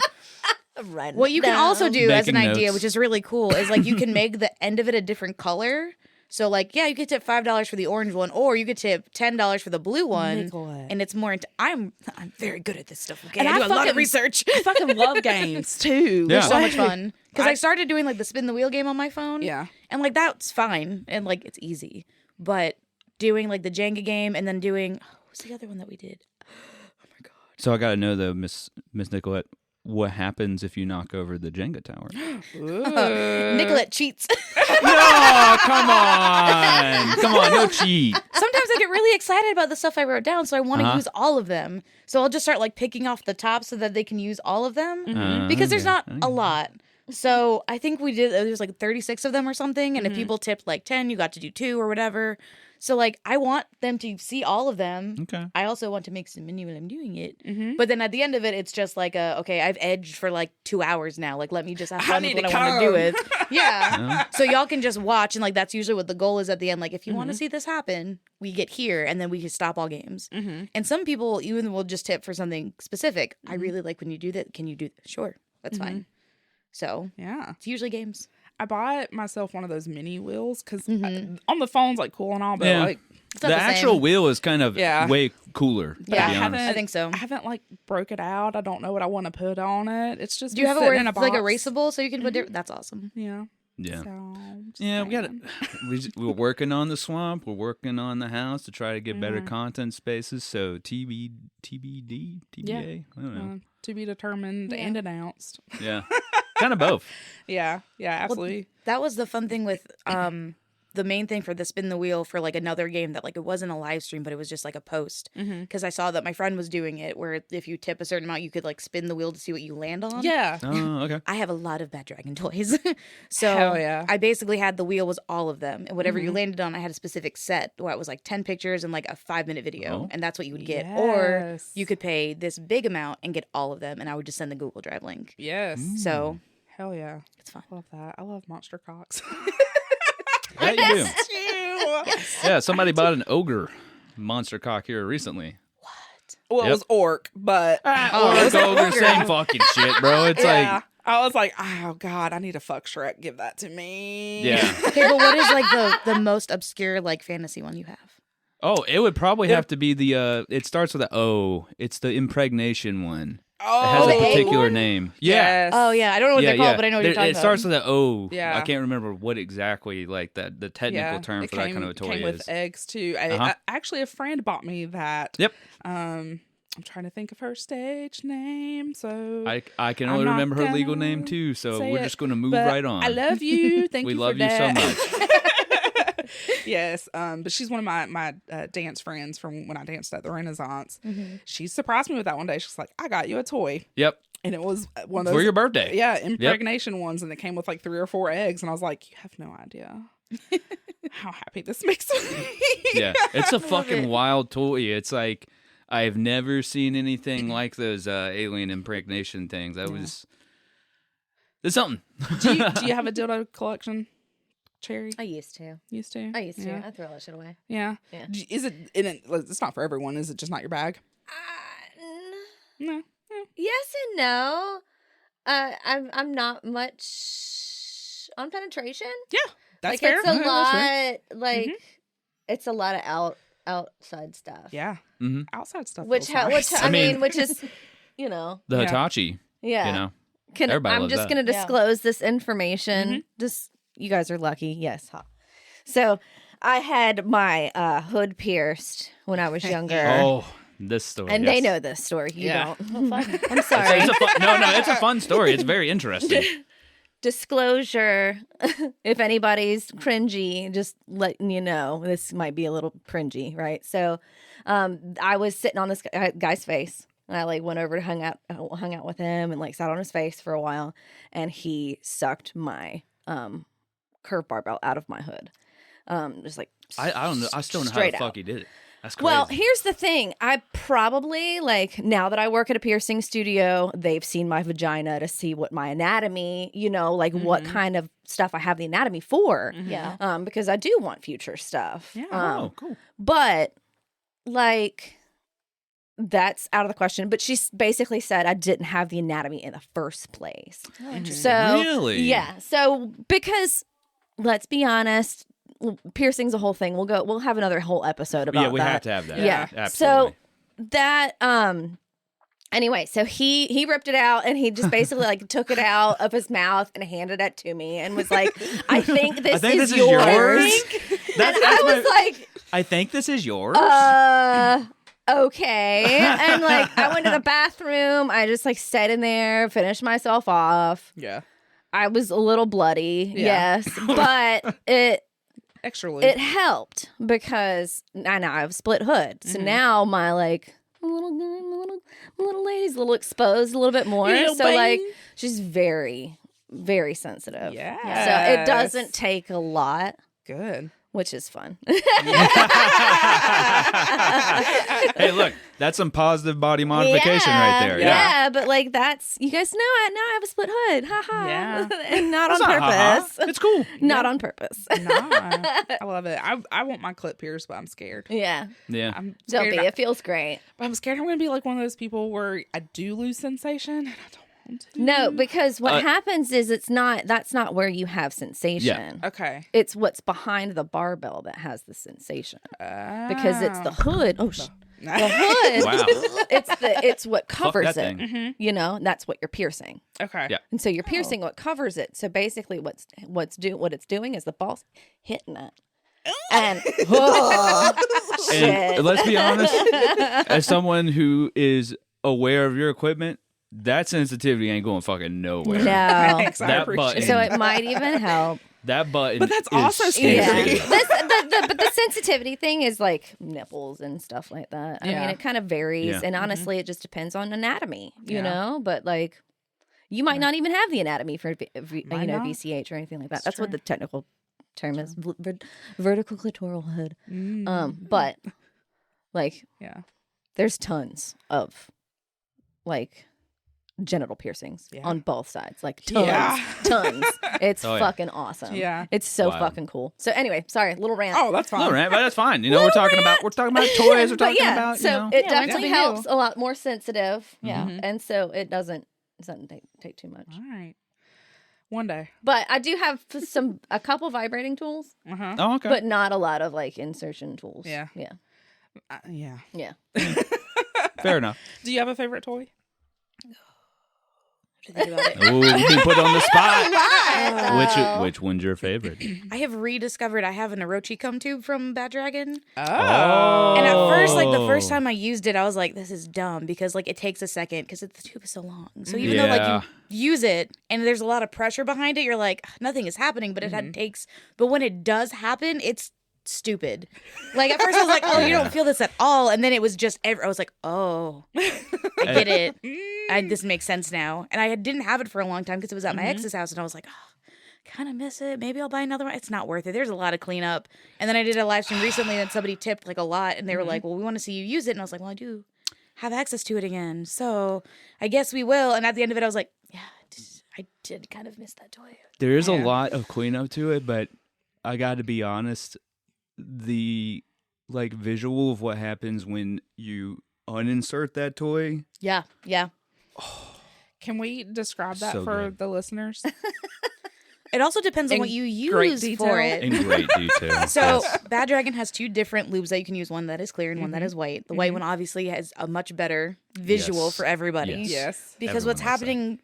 Right. What you can also do as an Making idea, notes. which is really cool, is like you can make the end of it a different color. So like, yeah, you could tip $5 for the orange one, or you could tip $10 for the blue one, Nicollete. and it's more. I'm very good at this stuff. Okay, And I do I a lot of fucking- research. I fucking love games too. Yeah. So much fun because I started doing like the spin the wheel game on my phone. Yeah. and like that's fine and like it's easy, but doing like the Jenga game and then doing what was the other one that we did? So I got to know though, Miss Nicollete, what happens if you knock over the Jenga tower? Nicollete cheats. No, come on, no cheat. Sometimes I get really excited about the stuff I wrote down, so I want to Uh-huh. use all of them. So I'll just start like picking off the top so that they can use all of them because there's not a lot. So I think we did. There's like 36 of them or something, and if people tipped like 10, you got to do 2 or whatever. So like I want them to see all of them. Okay. I also want to make some money when I'm doing it. But then at the end of it, it's just like okay, I've edged for like 2 hours now. Like let me just have fun with need what to I want to do come. with. Yeah. So y'all can just watch, and like that's usually what the goal is at the end. Like if you want to see this happen, we get here, and then we can stop all games. And some people even will just tip for something specific. I really like when you do that. Can you do that? Sure, that's fine. So Yeah. it's usually games. I bought myself one of those mini wheels because on the phone's like cool and all, but Yeah. like It's not The the same. actual wheel is kind of Yeah. way cooler. But Yeah, I to be haven't. honest. I think so. I haven't like broke it out. I don't know what I want to put on it. It's just Do you been have sitting in a a like box. erasable so you can put different? That's awesome. Yeah. Yeah. So, just Yeah, we got it. saying. We're working on the swamp. We're working on the house to try to get better content spaces. So TBD, TBA. I don't know. To be determined and announced. Yeah, kind of both. Yeah. Yeah. Absolutely. That was the fun thing with the main thing for the spin the wheel for like another game that like it wasn't a live stream, but it was just like a post because I saw that my friend was doing it where if you tip a certain amount, you could like spin the wheel to see what you land on. Yeah. Oh, okay. I have a lot of Bad Dragon toys. So Hell yeah. I basically had the wheel was all of them. And whatever you landed on, I had a specific set where it was like 10 pictures and like a 5-minute video. Oh. And that's what you would get. Or Yes. you could pay this big amount and get all of them. And I would just send the Google Drive link. Yes. So Hell yeah. it's fun. Love that. I love monster cocks. Yeah, you do. Ew. Yeah, somebody bought an ogre monster cock here recently. What? Well, it was orc, but Or go the same fucking shit, bro. It's like, I was like, oh God, I need to fuck Shrek. Give that to me. yeah. Okay, but what is like the most obscure like fantasy one you have? Oh, it would probably have to be the. It starts with an O. It's the impregnation one. Oh, It has the a egg particular one? name. Yeah. Yes. Oh yeah, I don't know what they're called, but I know what you're talking It about. starts with an O. Yeah. I can't remember what exactly like the technical term it for that kind of a toy came is. with eggs too. Actually, a friend bought me that. Yep. I'm trying to think of her stage name. So I can I'm only not remember her legal gonna name too, so say we're it, just going to move but right on. I love you. Thank we you. love for you so that. much. Yes, but she's one of my dance friends from when I danced at the Renaissance. Mm-hmm. She surprised me with that one day. She's like, "I got you a toy," Yep. and it was one of those For your birthday. yeah, impregnation ones, and it came with like 3 or 4 eggs, and I was like, "You have no idea how happy this makes me." Yeah. It's a fucking wild toy. It's like I've never seen anything like those alien impregnation things. That was there's something. do you have a dildo collection, Cherry? I used to. Used to. I used to. Yeah. I throw that shit away. Yeah. Yeah. Is it? It's not for everyone. Is it just not your bag? No. Yes and no. I'm not much on penetration. Yeah, that's like fair. it's a Okay, that's fair. lot. Like it's a lot of outside stuff. Yeah. Mm-hmm. Outside stuff. Which feels nice. I mean, which is, you know, The Yeah. Hitachi, yeah. you know. I'm loves just that. going to Yeah. disclose this information. Mm-hmm. Just you guys are lucky. Yes. Huh. So I had my hood pierced when I was younger. Oh, this story. And yes. they know this story. You Yeah. don't. I'm sorry. It's a fun, no, it's a fun story. It's very interesting. Disclosure, if anybody's cringy, just letting you know this might be a little cringy, right? So I was sitting on this guy's face, and I like went over to hung out with him and like sat on his face for a while, and he sucked my curved barbell out of my hood. Just like I don't know. I still don't know how straight the fuck out. he did it. That's crazy. Well, here's the thing. I probably, like, now that I work at a piercing studio, they've seen my vagina to see what my anatomy, you know, like what kind of stuff I have the anatomy for. Yeah. Because I do want future stuff. Yeah. oh, cool. But, like, that's out of the question. But she basically said I didn't have the anatomy in the first place. Oh, interesting. So, Really? yeah. So, because, let's be honest, piercing's a whole thing. We'll have another whole episode about that. Yeah, we have to have that. Yeah. Absolutely. So that anyway, so he ripped it out and he just basically like took it out of his mouth and handed it to me and was like, I think this is yours. And I was like, I think this is yours. okay. And like I went to the bathroom. I just like sat in there, finished myself off. Yeah. I was a little bloody, Yeah. yes, but Extra lube. it helped because I now I have split hood. So now my like little lady's a little exposed a little bit more. Little So like baby. she's very, very sensitive. Yes. So it doesn't take a lot, Good. which is fun. Hey, look, that's some positive body modification right there. Yeah, but like that's you guys know it. Now I have a split hood. Ha ha. Yeah. And not It's on not ha-ha. purpose. It's cool. Not on purpose. Nah, I love it. I want my clip pierced, but I'm scared. Yeah. Yeah. I'm Don't scared. be. It feels great. I'm scared I'm going to be like one of those people where I do lose sensation and I don't want to. No, because what happens is that's not where you have sensation. Okay. It's what's behind the barbell that has the sensation. Because it's the hood. Oh, the hood. Wow. It's what covers that it. thing. You know, and that's what you're piercing. Okay. Yeah. And so you're piercing what covers it. So basically, what it's doing is the ball's hitting it. And shit. And let's be honest, as someone who is aware of your equipment, that sensitivity ain't going fucking nowhere. No. Thanks, I That appreciate button. it. So it might even help. That button. But that's is also scary. Yeah. scary. But the sensitivity thing is like nipples and stuff like that. I mean, Yeah. it kind of varies. Yeah. And honestly, it just depends on anatomy, you Yeah. know? But like, you might not even have the anatomy for, Might not. VCH or anything like that. That's That's what true. the technical term is vertical clitoral hood. Mm. But like, Yeah. there's tons of like genital piercings Yeah. on both sides, like tons, Yeah. tons. It's Oh, yeah. fucking awesome. Yeah. It's so Wow. fucking cool. So anyway, sorry, little rant. Oh, that's fine. No, right? But that's fine. You know, we're talking about toys. We're But talking yeah, about, so you know. it Yeah, definitely nothing helps new. a lot more sensitive. Yeah. And so it doesn't take too much. All right. One day. But I do have a couple vibrating tools, Uh-huh. Oh, okay. but not a lot of like insertion tools. Yeah. Yeah. Yeah. Yeah. Fair enough. Do you have a favorite toy? To think about it. Ooh, being put on the spot. Oh. Which one's your favorite? I have rediscovered I have an Orochi cum tube from Bad Dragon. Oh. And at first, like the first time I used it, I was like, this is dumb because like it takes a second because the tube is so long. So even though like Yeah. you use it and there's a lot of pressure behind it, you're like, nothing is happening, but it takes, but when it does happen, it's stupid. Like at first I was like, oh, you don't feel this at all. And then it was just, I was like, oh, I get it. This makes sense now. And I didn't have it for a long time because it was at my ex's house and I was like, oh, kind of miss it. Maybe I'll buy another one. It's not worth it. There's a lot of cleanup. And then I did a live stream recently that somebody tipped like a lot and they were like, well, we want to see you use it. And I was like, well, I do have access to it again. So I guess we will. And at the end of it, I was like, yeah, I did kind of miss that toy. There is a lot of cleanup to it, but I got to be honest, the like visual of what happens when you uninsert that toy. Yeah. Yeah. Can we describe that So for good. the listeners? It also depends on In what you great use detail. for it. In great detail. So Yes. Bad Dragon has two different lubes that you can use. One that is clear and one that is white. The white one obviously has a much better visual Yes. for everybody. Yes. Yes. Because what's Everyone loves that. happening,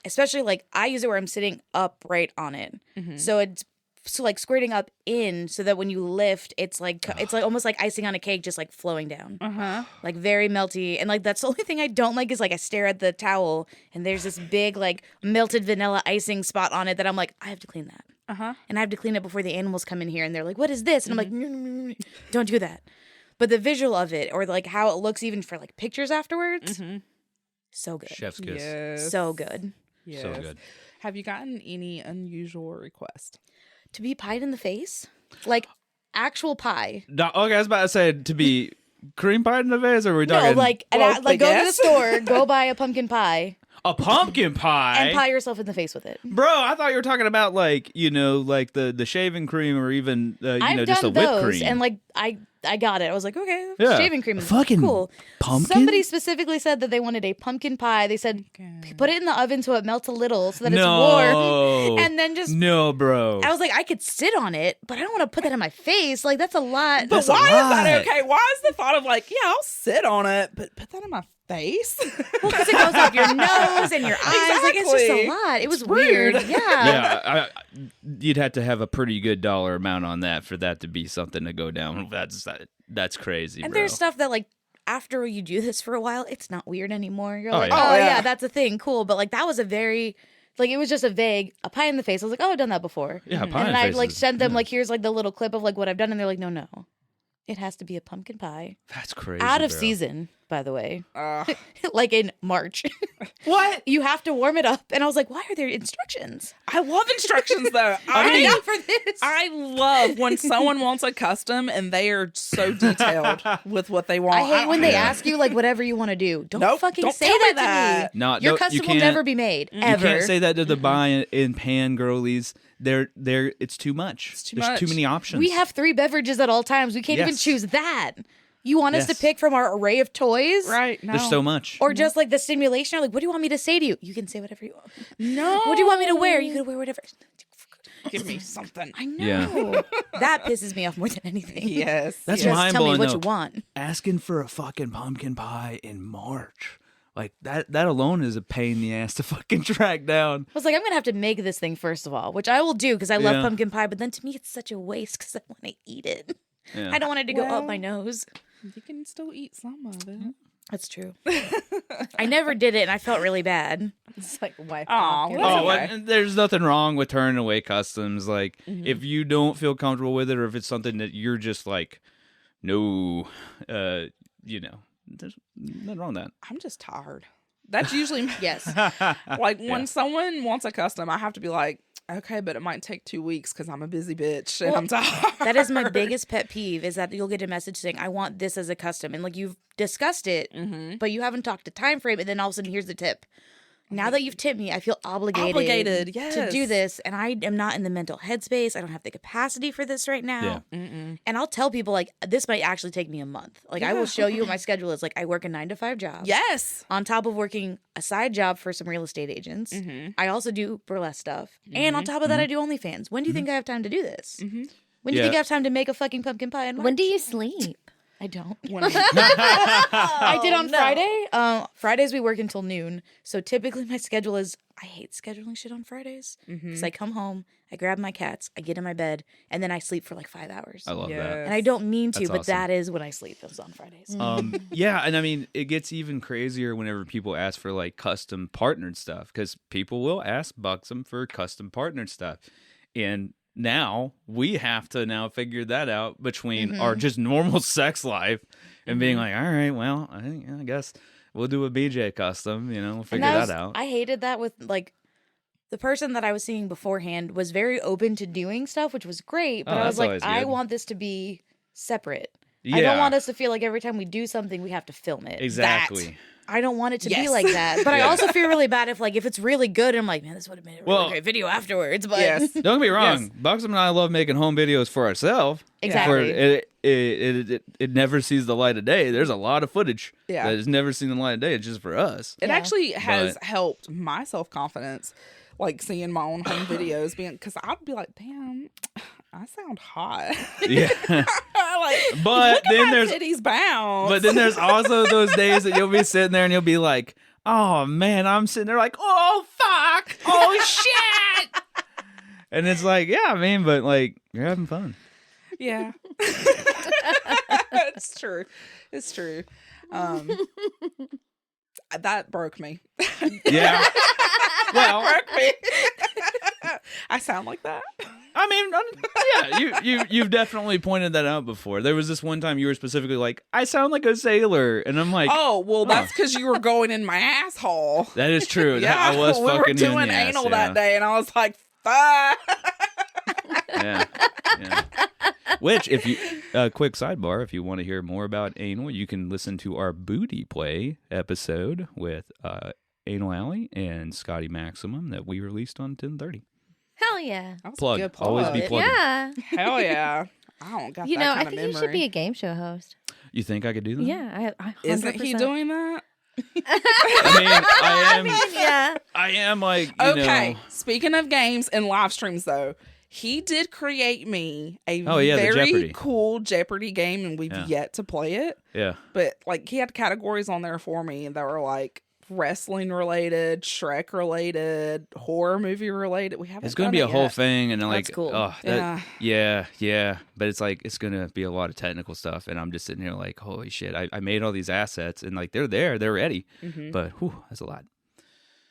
especially like I use it where I'm sitting upright on it. So it's like squirting up in so that when you lift, it's like almost like icing on a cake, just like flowing down. Uh-huh. Like very melty. And like that's the only thing I don't like is like I stare at the towel and there's this big like melted vanilla icing spot on it that I'm like, I have to clean that. Uh-huh. And I have to clean it before the animals come in here and they're like, what is this? And I'm like, no, don't do that. But the visual of it or like how it looks even for like pictures afterwards, so good. Chef's kiss. Yes. So good. Yes. So good. Have you gotten any unusual requests? To be pied in the face? Like actual pie. No, okay, I was about to say to be cream pie in the face, or are we No, talking like, Well, like go to the yes. store, go buy a pumpkin pie, a pumpkin pie? and pie yourself in the face with it. Bro, I thought you were talking about like, you know, like the shaving cream or even I've just a done whipped those, cream. and like I got it. I was like, okay, Yeah. shaving cream is Fucking cool. pumpkin? Somebody specifically said that they wanted a pumpkin pie. They said put it in the oven so it melts a little, so that it's warm, and then just. No, bro. I was like, I could sit on it, but I don't want to put that in my face. Like that's a lot. But That's a why is that lot. okay? Why is the thought of like, yeah, I'll sit on it, but put that in my face? Well, because it goes up your nose and your eyes. Like it's just a Exactly. lot. It was It's weird. rude. Yeah. Yeah, you'd have to have a pretty good dollar amount on that for that to be something to go down. That's crazy, And bro. there's stuff that like after you do this for a while, it's not weird anymore. You're Oh, like, yeah. oh, Oh, yeah. yeah. That's a thing, cool. But like that was a very like it was just a vague a pie in the face. I was like, oh, I've done that before. Yeah, pie And in then I face like is- sent them yeah. like here's like the little clip of like what I've done, and they're like, no, it has to be a pumpkin pie That's crazy. out of bro. season, by the way, Uh, like in March. what? You have to warm it up, and I was like, why are there instructions? I love instructions though. Not for this. I love when someone wants a custom and they are so detailed with what they want. I hate when they Yeah. ask you like whatever you want to do. Don't Nope, fucking don't say tell me that, that. to me. No, Your you custom will can't- never be made You ever. can't say that to the buy in pan girlies. They're it's too much. It's too There's much. too many options. We have 3 beverages at all times. We can't even Yes. choose that. You want us to Yes. pick from our array of toys? Right? No. There's so much. Or just like the stimulation? Or like, what do you want me to say to you? You can say whatever you want. No. What do you want me to wear? You can wear whatever. Give me something. I know. Yeah. That pisses me off more than anything. Yes. That's Just mind tell me blowing. what though. you want. Asking for a fucking pumpkin pie in March, like that alone is a pain in the ass to fucking track down. I was like, I'm going to have to make this thing first of all, which I will do because I love Yeah. pumpkin pie. But then to me, it's such a waste because I want to eat it. Yeah. I don't want it to go Well- up my nose. You can still eat some of it. That's true. I never did it, and I felt really bad. It's like wipe. Aw, off. well, Oh, okay. well, there's nothing wrong with turning away customs. Like, Mm-hmm. if you don't feel comfortable with it, or if it's something that you're just like, no, there's nothing wrong with that. I'm just tired. That's usually Yes. like when Yeah. someone wants a custom, I have to be like, okay, but it might take 2 weeks because I'm a busy bitch and Well, I'm tired. That is my biggest pet peeve is that you'll get a message saying, I want this as a custom. And like you've discussed it, but you haven't talked to time frame. And then all of a sudden, here's the tip. Now that you've tipped me, I feel obligated to yes. do this, and I am not in the mental headspace. I don't have the capacity for this right now. Yeah. And I'll tell people, like, this might actually take me a month. Like, I will show you what my schedule is. Like, I work a 9-to-5 job. Yes. On top of working a side job for some real estate agents. I also do burlesque stuff. And on top of that, I do OnlyFans. When do you think I have time to do this? When do you think I have time to make a fucking pumpkin pie in March? When do you sleep? I don't. When I did on Friday. Fridays we work until noon. So typically my schedule is, I hate scheduling shit on Fridays. Because I come home, I grab my cats, I get in my bed, and then I sleep for like 5 hours. I love that. And I don't mean to, That's but awesome. that is when I sleep. It's on Fridays. Yeah, and I mean, it gets even crazier whenever people ask for like custom partnered stuff, because people will ask Buxom for custom partnered stuff. And now we have to now figure that out between our just normal sex life and being like, all right, well, I guess we'll do a BJ custom, we'll figure that out. I hated that with like the person that I was seeing beforehand was very open to doing stuff, which was great. But I was that's like, always I good. want this to be separate. Yeah. I don't want us to feel like every time we do something, we have to film it. Exactly. I don't want it to be Yes. like that. But I also feel really bad if it's really good and I'm like, man, this would have made a really great video afterwards. But Yes. Don't get me wrong. Yes. Buxom and I love making home videos for ourselves. Exactly. Where it never sees the light of day. There's a lot of footage Yeah. that has never seen the light of day. It's just for us. It Yeah. actually has But- helped my self-confidence, like seeing my own home videos, because I'd be like, damn, I sound hot. Yeah. Like, But look at then my there's titties bounce. But then there's also those days that you'll be sitting there and you'll be like, oh man, I'm sitting there like, oh fuck, oh shit. And it's like, yeah, I mean, but like, you're having fun. Yeah. It's true. It's true. That broke me. Yeah. Well, Broke me. I sound like that. I mean, yeah, you've definitely pointed that out before. There was this one time you were specifically like, I sound like a sailor. And I'm like, Oh, well, that's because you were going in my asshole. that is true. Yeah, I was we were fucking you in doing the ass, anal yeah. that day, and I was like, fuck. Yeah. Which, if you, quick sidebar, if you want to hear more about anal, you can listen to our Booty Play episode with Anal Alley and Scotty Maximum that we released on 10/30. Hell yeah. That was a Plug. good Always be plugging. Yeah. Hell yeah. I don't got You that know, kind I of think memory. you should be a game show host. You think I could do that? Yeah, I 100%. Isn't he doing that? I mean, Yeah. I am like, you Okay. know. Speaking of games and live streams, though, he did create me a Oh, yeah, the very Jeopardy. cool Jeopardy game, and we've Yeah. yet to play it. Yeah. But like, he had categories on there for me that were like wrestling related, Shrek related, horror movie related. We haven't. It's going to done be a it whole yet. thing. And like, That's cool. oh, Yeah. yeah. But it's like, it's going to be a lot of technical stuff. And I'm just sitting here like, holy shit, I made all these assets and like, they're there, they're ready. Mm-hmm. But whew, that's a lot.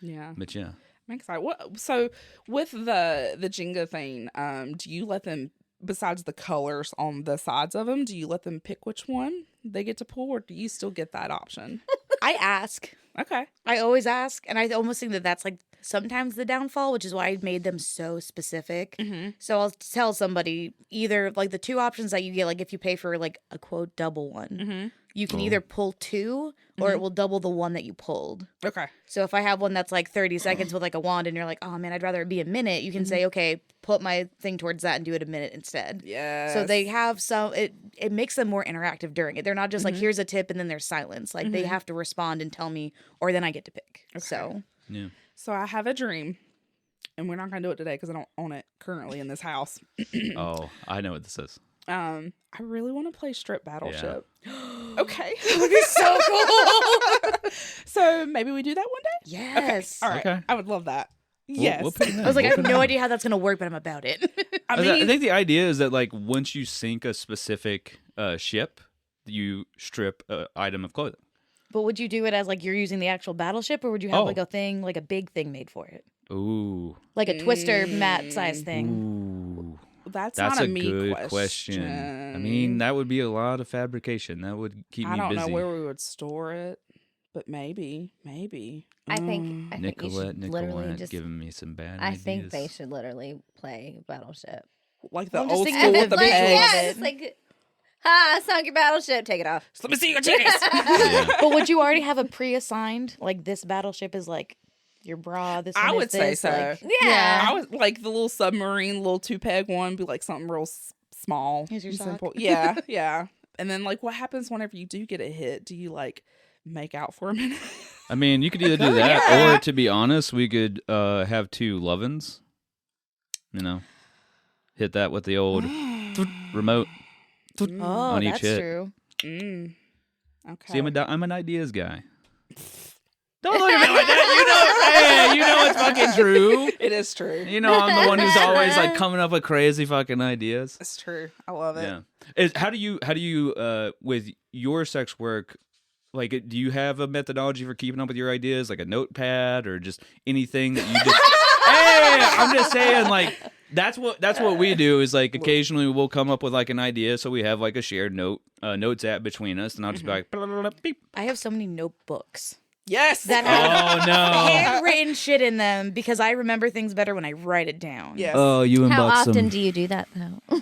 Yeah. But yeah. I'm excited. What? So with the Jenga thing, do you let them, besides the colors on the sides of them, do you let them pick which one they get to pull, or do you still get that option? I ask. Okay. I always ask, and I almost think that that's like sometimes the downfall, which is why I made them so specific. So I'll tell somebody either like the two options that you get, like if you pay for like a quote double one, you can either pull two or it will double the one that you pulled. Okay. So if I have one that's like 30 seconds with like a wand and you're like, oh man, I'd rather it be a minute, you can say, okay, put my thing towards that and do it a minute instead. Yeah. So they have some, it makes them more interactive during it. They're not just like, here's a tip and then there's silence. Like they have to respond and tell me, or then I get to pick. So Yeah. So I have a dream, and we're not gonna do it today because I don't own it currently in this house. Oh, I know what this is. I really want to play Strip Battleship. Okay. that would be so cool. So maybe we do that one day. Yes. All right. Okay. I would love that. Yes. We'll put it in. I was like, I We'll have put it no in. idea how that's going to work, but I'm about it. I I mean, think the idea is that like once you sink a specific ship, you strip an item of clothing. But would you do it as like you're using the actual battleship, or would you have Oh. like a thing, like a big thing made for it? Ooh. Like a twister mat size thing? Ooh. that's That's not a me good question. question. I mean, that would be a lot of fabrication. That would keep I me don't busy. know where we would store it, but maybe. I think you Nicollete should literally Nightmare just. giving me some bad I ideas. think they should literally play Battleship. like the I'm just old thinking school of with the the visual pegs. of it. it's like, ha, sunk your battleship. Take it off. Let me see your titties. Yeah. But would you already have a pre-assigned, like this battleship is like your bra. This I one is would say this, so. like, Yeah. I was like the little submarine, little 2-peg one, be like something real small, Here's your and sock. simple. Yeah, yeah. And then like, what happens whenever you do get a hit? Do you like make out for a minute? I mean, you could either do that, or to be honest, we could have 2 lovin's. You know, hit that with the old remote Oh, on each that's hit. true. Okay. See, I'm an ideas guy. Don't look at me like that. You know it's fucking true. It is true. You know I'm the one who's always like coming up with crazy fucking ideas. It's true. I love it. Yeah. How do you with your sex work? Like, do you have a methodology for keeping up with your ideas, like a notepad or just anything that you just? Hey, I'm just saying, like that's what we do. Is like occasionally we'll come up with like an idea, so we have like a shared notes app between us, and I'll just be like, blah, blah, blah, beep. I have so many notebooks Yes. that have Oh no! handwritten shit in them because I remember things better when I write it down. Yes. Oh, you How unbox often them. do you do that though?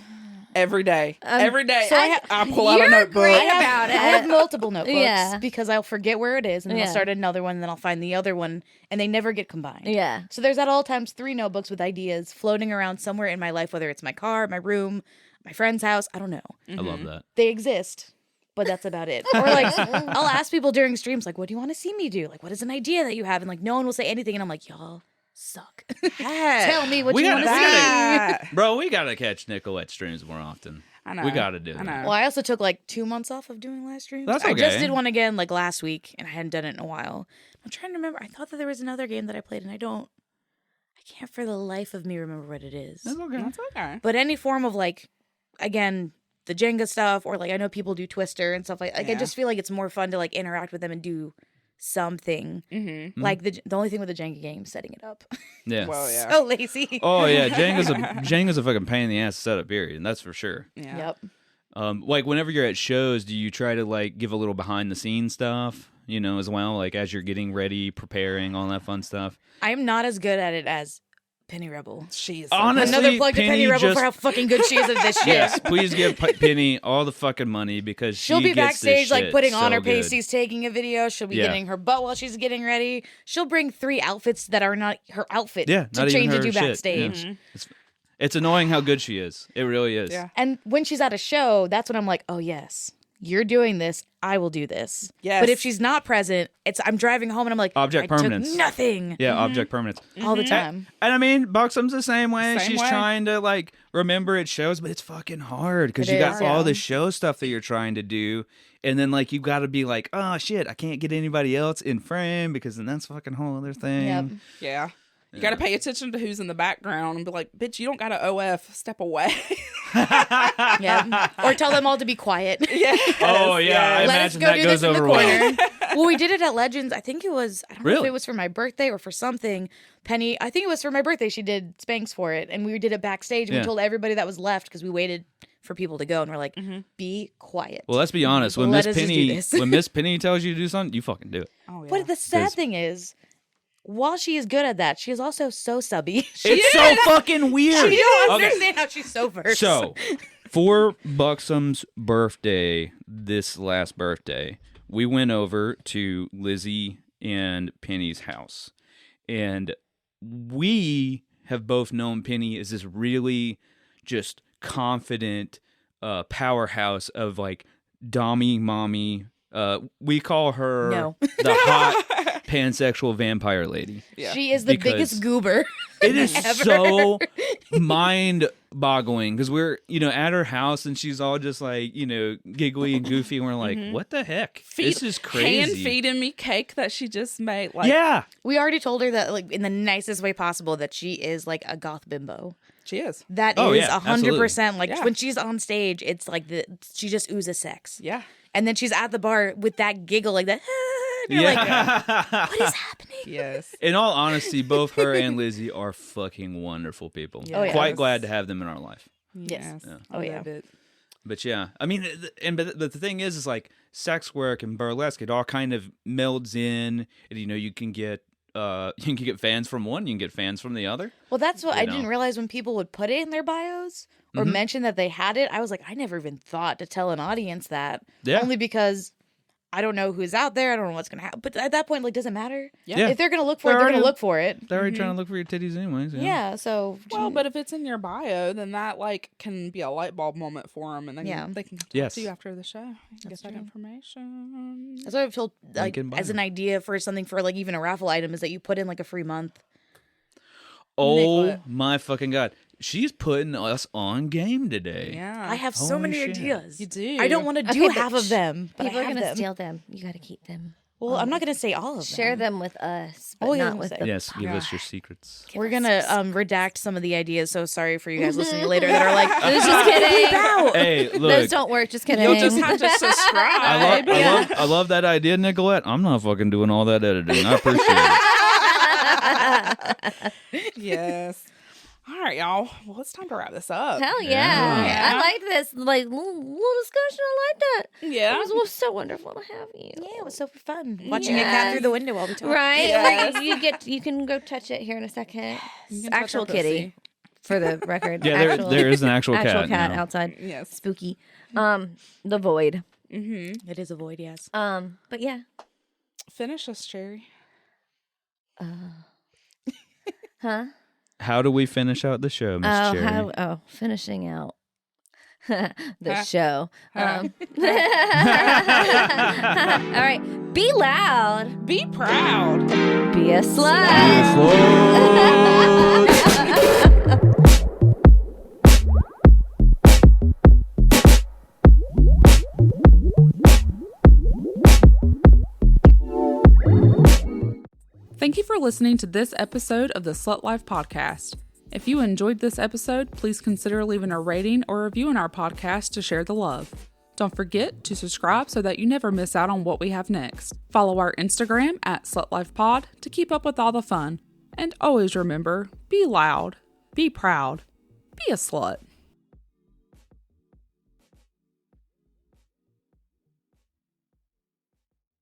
Every day. Every day. so I pull out a you're notebook. great about it. I have multiple notebooks Yeah. because I'll forget where it is and then Yeah. I'll start another one and then I'll find the other one and they never get combined. Yeah. So there's at all times 3 notebooks with ideas floating around somewhere in my life, whether it's my car, my room, my friend's house. I don't know. I love that. They exist, but that's about it. Or like I'll ask people during streams, like, what do you want to see me do? Like, what is an idea that you have? And like no one will say anything. And I'm like, y'all suck. Tell me what We you gotta- want to we see. gotta- Bro, we gotta catch Nicollete streams more often. I know. We gotta do I that. know. Well, I also took like 2 months off of doing live streams. That's I just okay. did one again like last week, and I hadn't done it in a while. I'm trying to remember. I thought that there was another game that I played, and I can't for the life of me remember what it is. That's okay. That's okay. But any form of like, again, the Jenga stuff, or like I know people do Twister and stuff like. I Yeah. just feel like it's more fun to like interact with them and do something. Mm-hmm. Like the only thing with the Jenga game, is setting it up. Yeah. Well, yeah. So lazy. Oh yeah, Jenga's a fucking pain in the ass to set up. Period. And that's for sure. Yeah. Yep. Like whenever you're at shows, do you try to like give a little behind the scenes stuff, you know, as well, like as you're getting ready, preparing, all that fun stuff? I am not as good at it as Penny Rebel. She is Honestly, Another plug to Penny Penny Rebel just- for how fucking good she is at this shit. Yes, please give Penny all the fucking money because She'll she be gets this backstage, like shit putting so on her good. pasties, taking a video. She'll be Yeah. getting her butt while she's getting ready. She'll bring 3 outfits that are not her outfit Yeah, to not even change her to do shit. backstage. Yeah. It's annoying how good she is. It really is. Yeah. And when she's at a show, that's when I'm like, oh yes, you're doing this. I will do this. Yes. But if she's not present, I'm driving home and I'm like, Object I permanence. took nothing Yeah, object permanence. all the time. And I mean, Buxom's the same way. Same She's way. trying to like remember it shows, but it's fucking hard because It you got is, all yeah. the show stuff that you're trying to do, and then like you got to be like, oh shit, I can't get anybody else in frame because then that's a fucking whole other thing. Yep. Yeah. You got to pay attention to who's in the background and be like, bitch, you don't got to OF. Step away. Yeah. Or tell them all to be quiet. Yeah. Oh yeah, I Let us imagine go that do goes this in the over well. corner. Well, we did it at Legends. I think it was, I don't know if Really? it was for my birthday or for something. Penny, I think it was for my birthday. She did Spanx for it. And we did it backstage. And Yeah. we told everybody that was left because we waited for people to go. And we're like, be quiet. Well, let's be honest. When Let Miss us just do Penny, this. when Miss Penny tells you to do something, you fucking do it. Oh, yeah. But the sad 'Cause- thing is, while she is good at that, she is also so subby. It's so fucking weird. You don't Okay. understand how she's so versed. So, for Buxom's birthday, this last birthday, we went over to Lizzie and Penny's house. And we have both known Penny as this really just confident powerhouse of like Dommy Mommy. We call her No. the hot pansexual vampire lady. Yeah. She is the Because- biggest goober. It is Ever. so mind boggling because we're, at her house and she's all just like, giggly and goofy. And we're like, what the heck? This is crazy. Hand feeding me cake that she just made. Like, Yeah. We already told her that, like, in the nicest way possible, that she is like a goth bimbo. she is. That Oh, is yeah, 100%. Like Yeah. when she's on stage, it's like she just oozes sex. Yeah. And then she's at the bar with that giggle, like that. And you're like, what is happening? Yes. In all honesty, both her and Lizzie are fucking wonderful people. Oh, yeah. Quite glad to have them in our life. Yes. Yeah. Oh, yeah. Love it. But yeah, I mean, but the thing is like sex work and burlesque, it all kind of melds in, and you can get fans from one, you can get fans from the other. Well, that's what I know. didn't realize when people would put it in their bios or mention that they had it. I was like, I never even thought to tell an audience that. Yeah. Only because I don't know who's out there. I don't know what's gonna happen. But at that point, like, doesn't matter. Yeah. If they're gonna look for it, They're they're gonna already- look for it. They're already trying to look for your titties anyways. Yeah. So Well, but if it's in your bio, then that like can be a light bulb moment for them, and then Yeah. they can talk Yes. to you after the show. Get that information. that's what I feel like in bio. as an idea for something for like even a raffle item is that you put in like a free month. Oh Nicollete. my fucking God. She's putting us on game today. Yeah, I have so Holy many shit. ideas. You do. I don't want to do Okay, but half of them, but People I are have gonna them. steal them. You got to keep them. Well, I'm not gonna say all of them. Share them with us, but Oh, yeah, not I'm with gonna the. Yes, give us your secrets. We're gonna redact some of the ideas. So sorry for you guys listening later that are like, Just kidding. Hey, Those look. don't work. Just kidding. You'll just have to subscribe. I love that idea, Nicollete. I'm not fucking doing all that editing. I appreciate it. Yes. All right, y'all. Well, it's time to wrap this up. Hell yeah. Yeah. I like this like little discussion. I like that. Yeah. It was so wonderful to have you. yeah, it was super fun watching a cat through the window while we talk. Right? Yes. Like, you can go touch it here in a second. You can touch Actual her kitty, pussy. for the record. Yeah, Actual- there is an actual actual cat now. outside. Yes. Spooky. The void. Mm-hmm. It is a void, yes. But yeah. Finish us, Cherry. Huh? How do we finish out the show, Miss Cherry? Finishing out the show. All right. Be loud. Be proud. Be a slut. Thank you for listening to this episode of the Slut Life Podcast. If you enjoyed this episode, please consider leaving a rating or review in our podcast to share the love. Don't forget to subscribe so that you never miss out on what we have next. Follow our Instagram at SlutLifePod to keep up with all the fun. And always remember, be loud, be proud, be a slut.